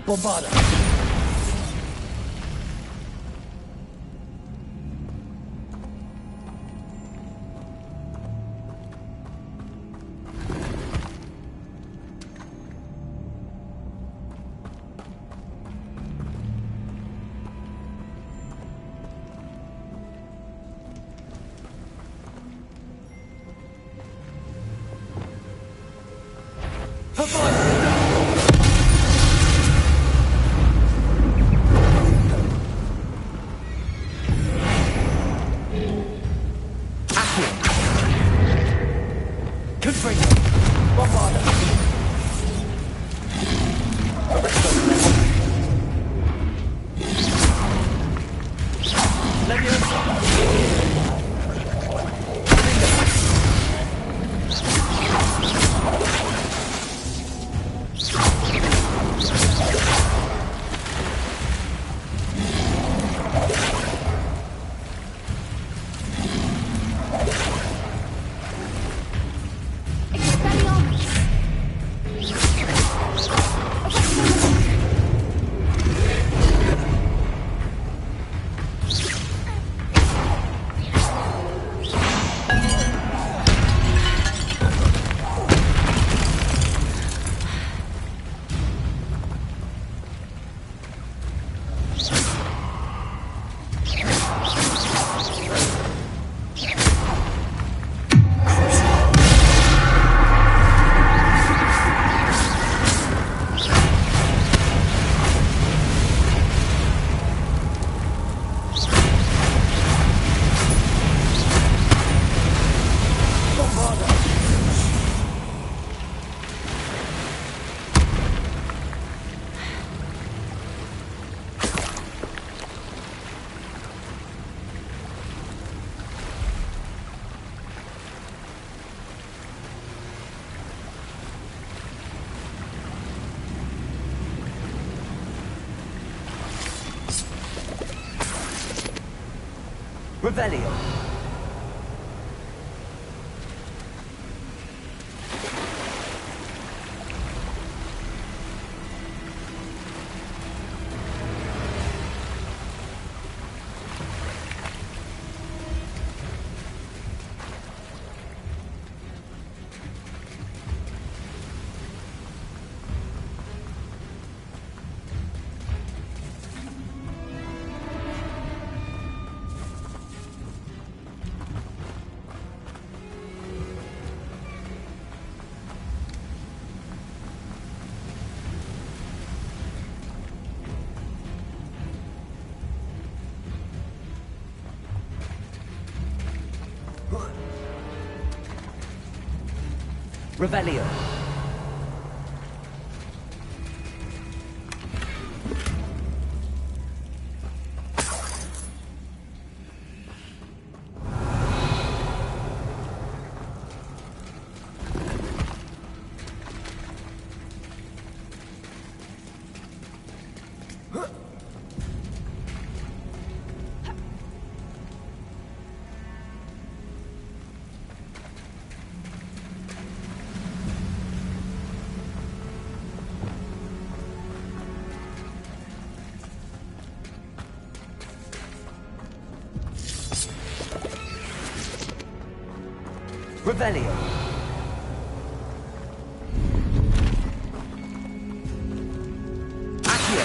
Bombada. Revelio. Revelio. Revelio. Accio.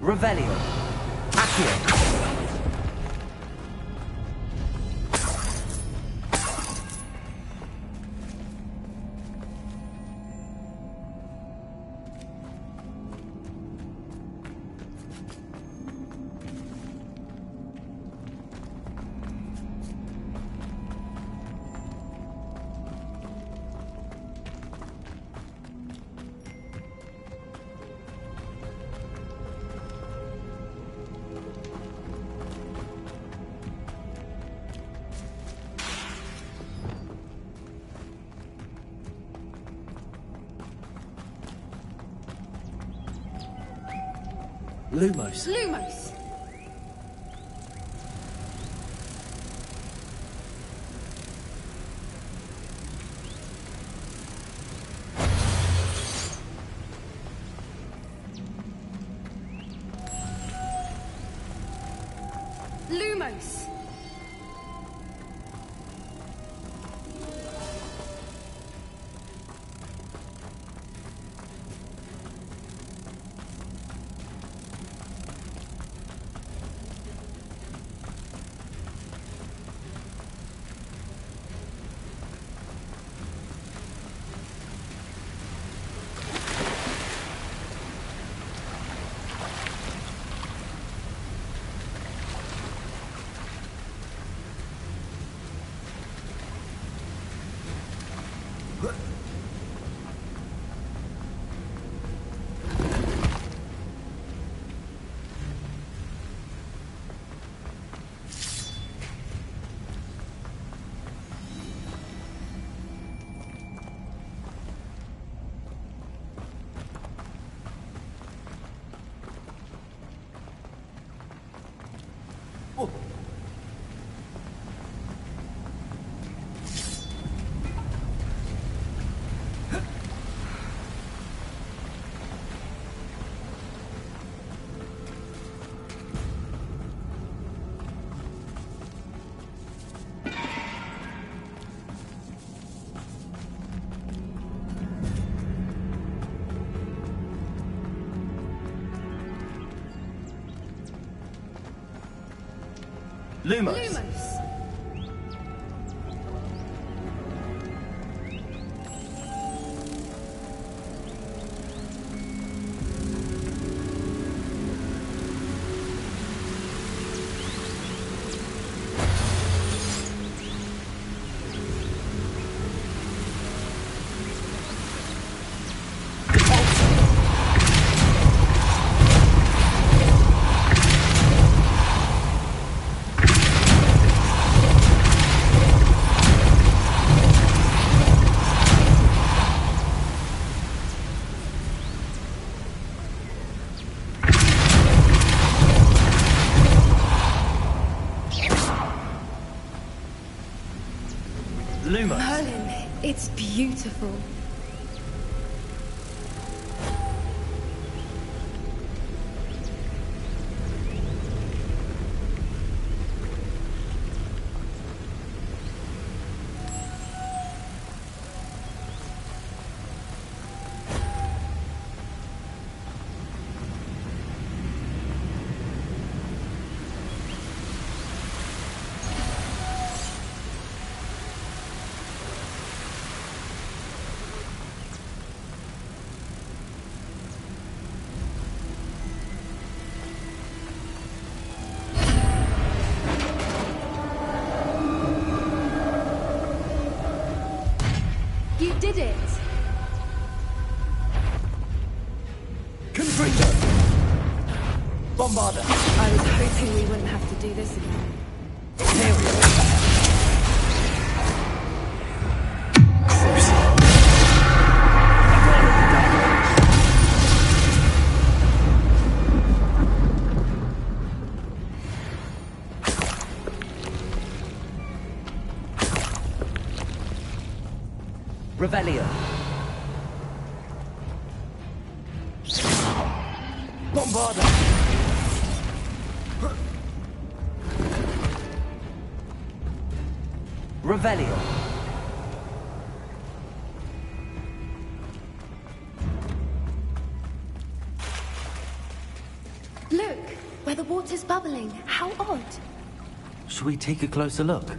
Revelio. Accio. Lumos. Lumos. Lumos. Lumos. Merlin, it's beautiful. You did it! Confringo! Bombarder! I was hoping we wouldn't have to do this again. Revelio. Bombarder! Revelio. Look, where the water's bubbling. How odd. Should we take a closer look?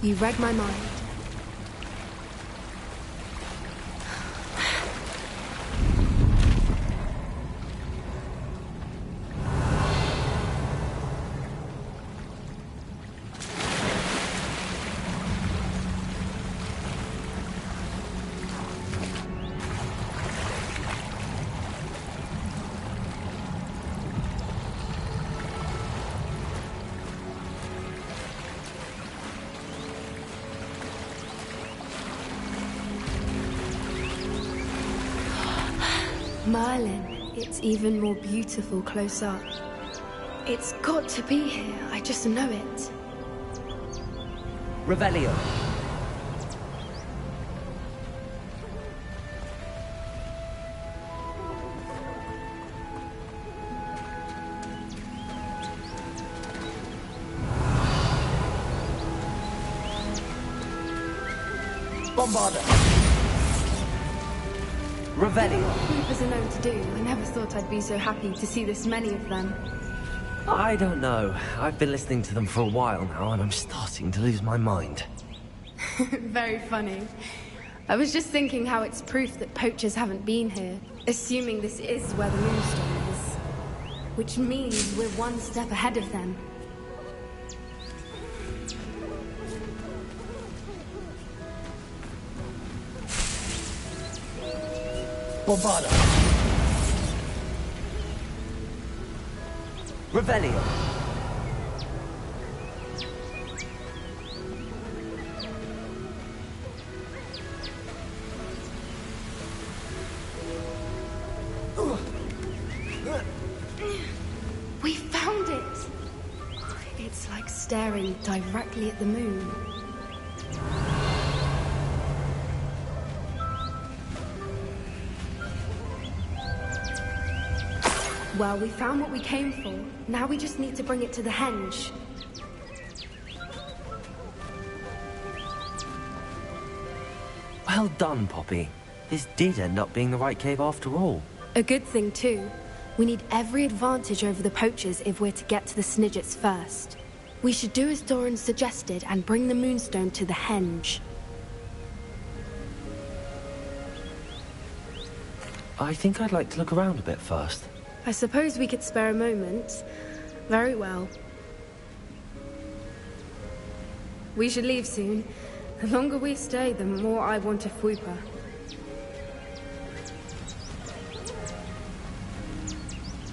You read my mind. Merlin, it's even more beautiful close up. It's got to be here, I just know it. Revelio. Bombarder! Revelio. Reapers are known to do. I never thought I'd be so happy to see this many of them. I don't know. I've been listening to them for a while now, and I'm starting to lose my mind. Very funny. I was just thinking how it's proof that poachers haven't been here, assuming this is where the Moonstone is. Which means we're one step ahead of them. Bombarder! Revelio. We found it! It's like staring directly at the moon. Well, we found what we came for. Now we just need to bring it to the henge. Well done, Poppy. This did end up being the right cave after all. A good thing, too. We need every advantage over the poachers if we're to get to the Snidgets first. We should do as Doran suggested and bring the Moonstone to the henge. I think I'd like to look around a bit first. I suppose we could spare a moment. Very well. We should leave soon. The longer we stay, the more I want to Fuipa.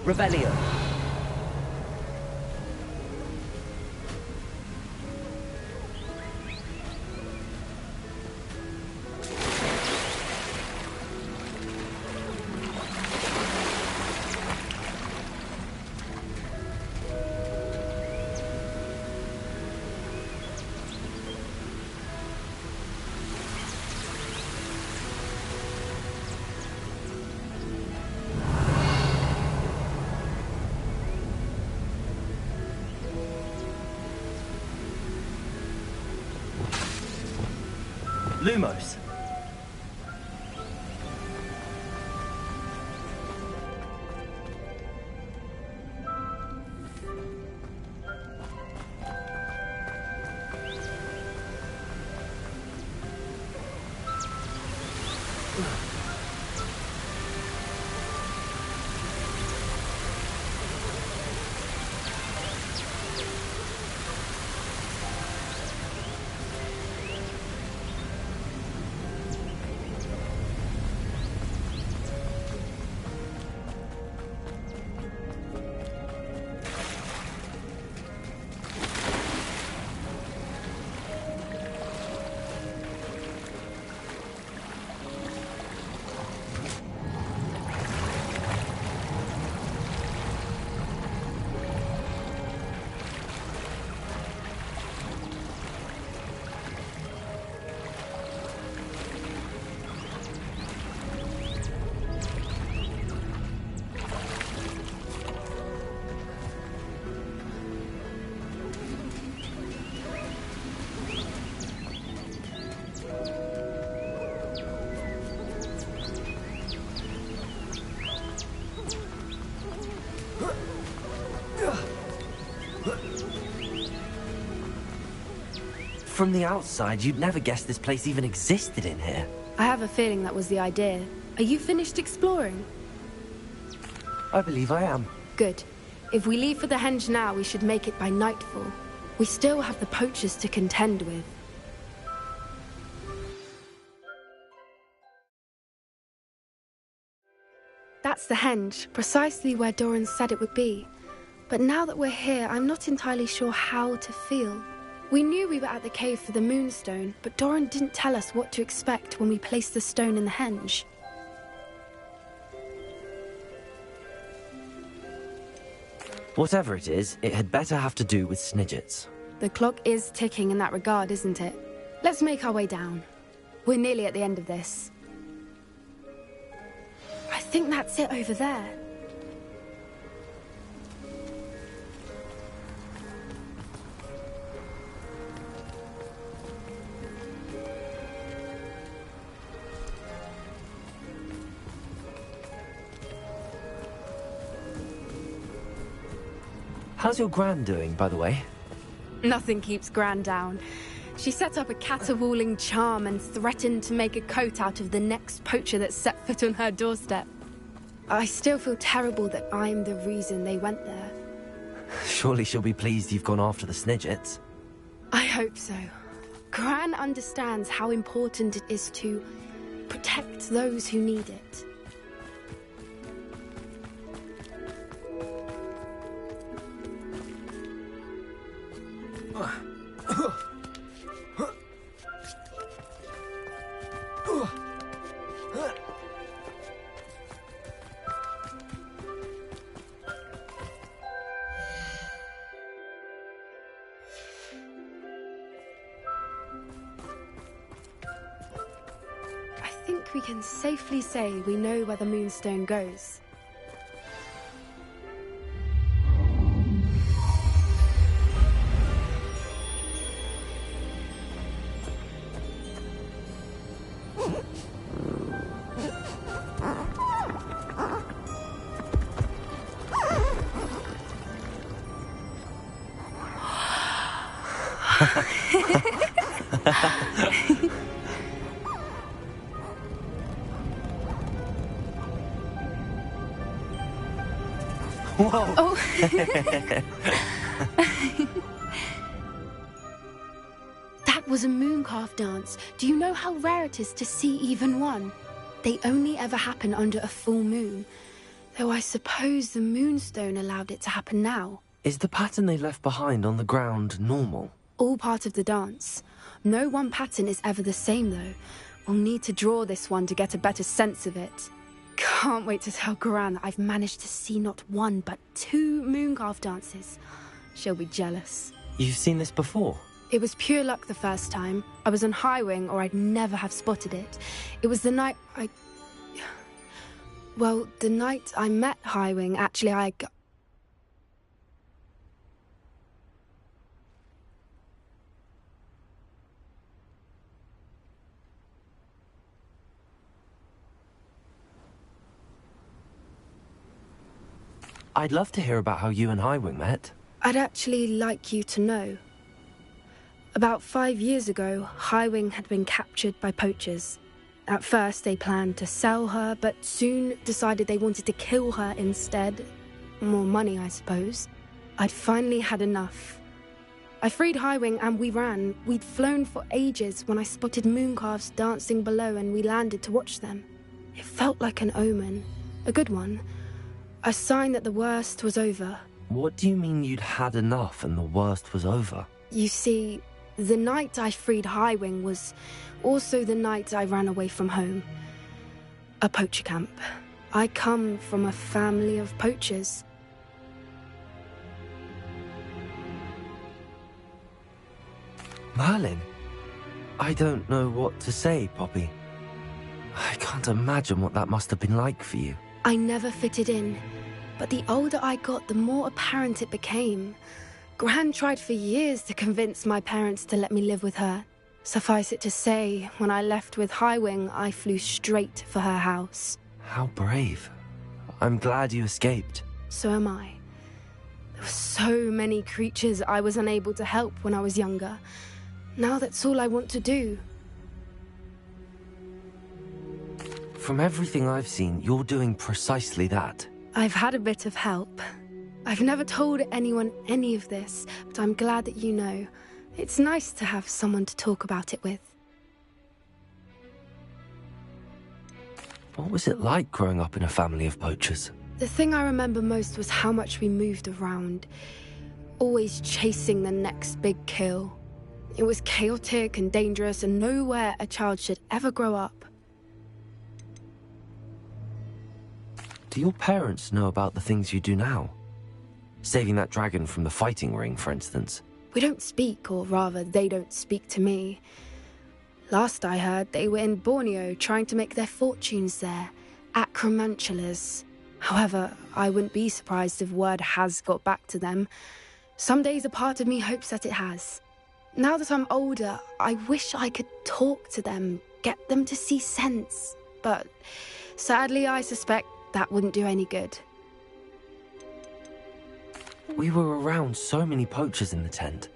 Revelio. Lumos. From the outside, you'd never guess this place even existed in here. I have a feeling that was the idea. Are you finished exploring? I believe I am. Good. If we leave for the henge now, we should make it by nightfall. We still have the poachers to contend with. That's the henge, precisely where Doran said it would be. But now that we're here, I'm not entirely sure how to feel. We knew we were at the cave for the Moonstone, but Doran didn't tell us what to expect when we placed the stone in the henge. Whatever it is, it had better have to do with Snidgets. The clock is ticking in that regard, isn't it? Let's make our way down. We're nearly at the end of this. I think that's it over there. How's your Gran doing, by the way? Nothing keeps Gran down. She set up a caterwauling charm and threatened to make a coat out of the next poacher that set foot on her doorstep. I still feel terrible that I'm the reason they went there. Surely she'll be pleased you've gone after the Snidgets. I hope so. Gran understands how important it is to protect those who need it. I think we can safely say we know where the Moonstone goes. That was a mooncalf dance. Do you know how rare it is to see even one? They only ever happen under a full moon. Though I suppose the moonstone allowed it to happen now. Is the pattern they left behind on the ground normal? All part of the dance. No one pattern is ever the same, though. We'll need to draw this one to get a better sense of it. Can't wait to tell Gran that I've managed to see not one, but 2 mooncalf dances. She'll be jealous. You've seen this before? It was pure luck the first time. I was on Highwing, or I'd never have spotted it. It was the night Well, the night I met Highwing, actually, I'd love to hear about how you and Highwing met. I'd actually like you to know. About 5 years ago, Highwing had been captured by poachers. At first, they planned to sell her, but soon decided they wanted to kill her instead. More money, I suppose. I'd finally had enough. I freed Highwing and we ran. We'd flown for ages when I spotted mooncalves dancing below and we landed to watch them. It felt like an omen. A good one. A sign that the worst was over. What do you mean you'd had enough and the worst was over? You see, the night I freed Highwing was also the night I ran away from home. A poacher camp. I come from a family of poachers. Merlin? I don't know what to say, Poppy. I can't imagine what that must have been like for you. I never fitted in, but the older I got, the more apparent it became. Gran tried for years to convince my parents to let me live with her. Suffice it to say, when I left with Highwing, I flew straight for her house. How brave. I'm glad you escaped. So am I. There were so many creatures I was unable to help when I was younger. Now that's all I want to do. From everything I've seen, you're doing precisely that. I've had a bit of help. I've never told anyone any of this, but I'm glad that you know. It's nice to have someone to talk about it with. What was it like growing up in a family of poachers? The thing I remember most was how much we moved around, always chasing the next big kill. It was chaotic and dangerous, and nowhere a child should ever grow up. Do your parents know about the things you do now? Saving that dragon from the fighting ring, for instance. We don't speak, or rather, they don't speak to me. Last I heard, they were in Borneo trying to make their fortunes there, acromantulas. However, I wouldn't be surprised if word has got back to them. Some days a part of me hopes that it has. Now that I'm older, I wish I could talk to them, get them to see sense. But sadly, I suspect that wouldn't do any good. We were around so many poachers in the tent.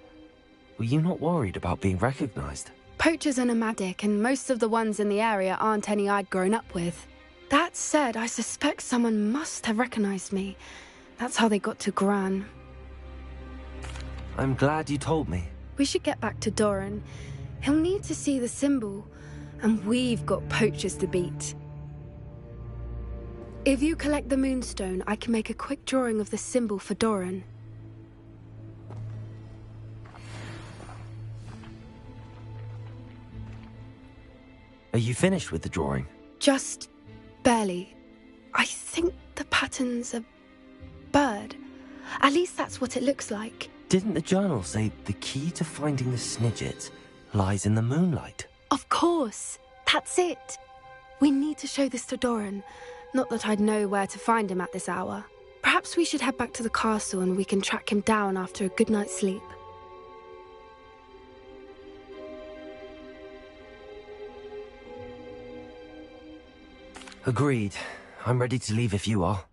Were you not worried about being recognized? Poachers are nomadic, and most of the ones in the area aren't any I'd grown up with. That said, I suspect someone must have recognized me. That's how they got to Gran. I'm glad you told me. We should get back to Doran. He'll need to see the symbol, and we've got poachers to beat. If you collect the moonstone, I can make a quick drawing of the symbol for Doran. Are you finished with the drawing? Just barely. I think the pattern's a bird. At least that's what it looks like. Didn't the journal say the key to finding the Snidget lies in the moonlight? Of course. That's it. We need to show this to Doran. Not that I'd know where to find him at this hour. Perhaps we should head back to the castle and we can track him down after a good night's sleep. Agreed. I'm ready to leave if you are.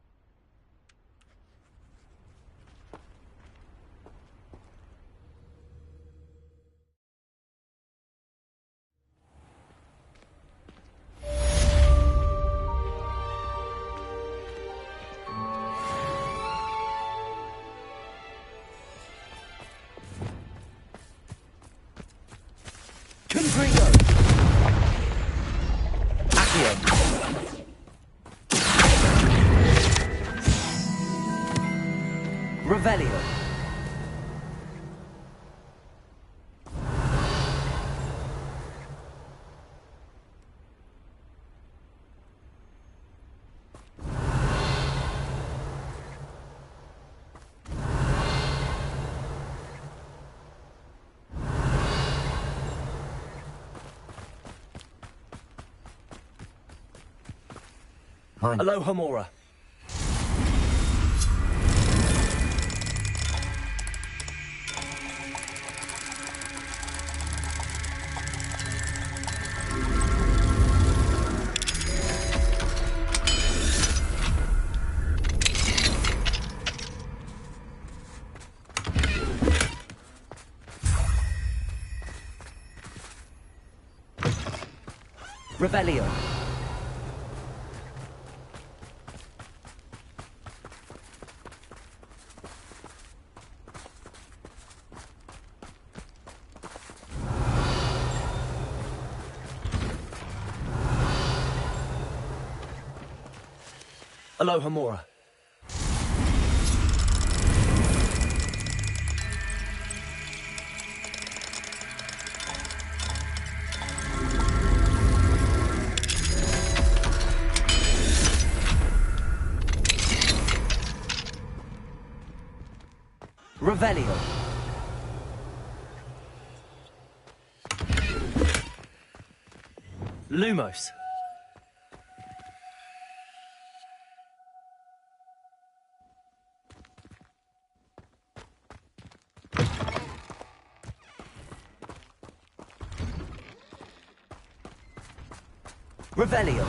Rodrigo! Accio! Revelio! Aloha Mora. Revelio. Aloha Mora. Revelio. Lumos. Revelio.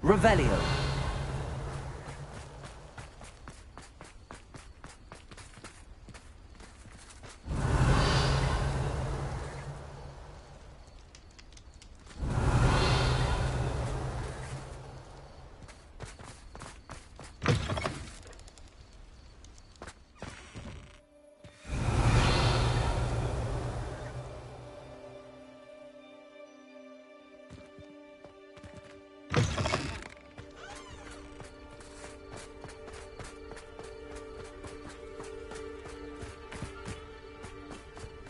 Revelio.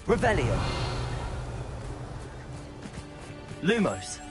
Revelio. Lumos.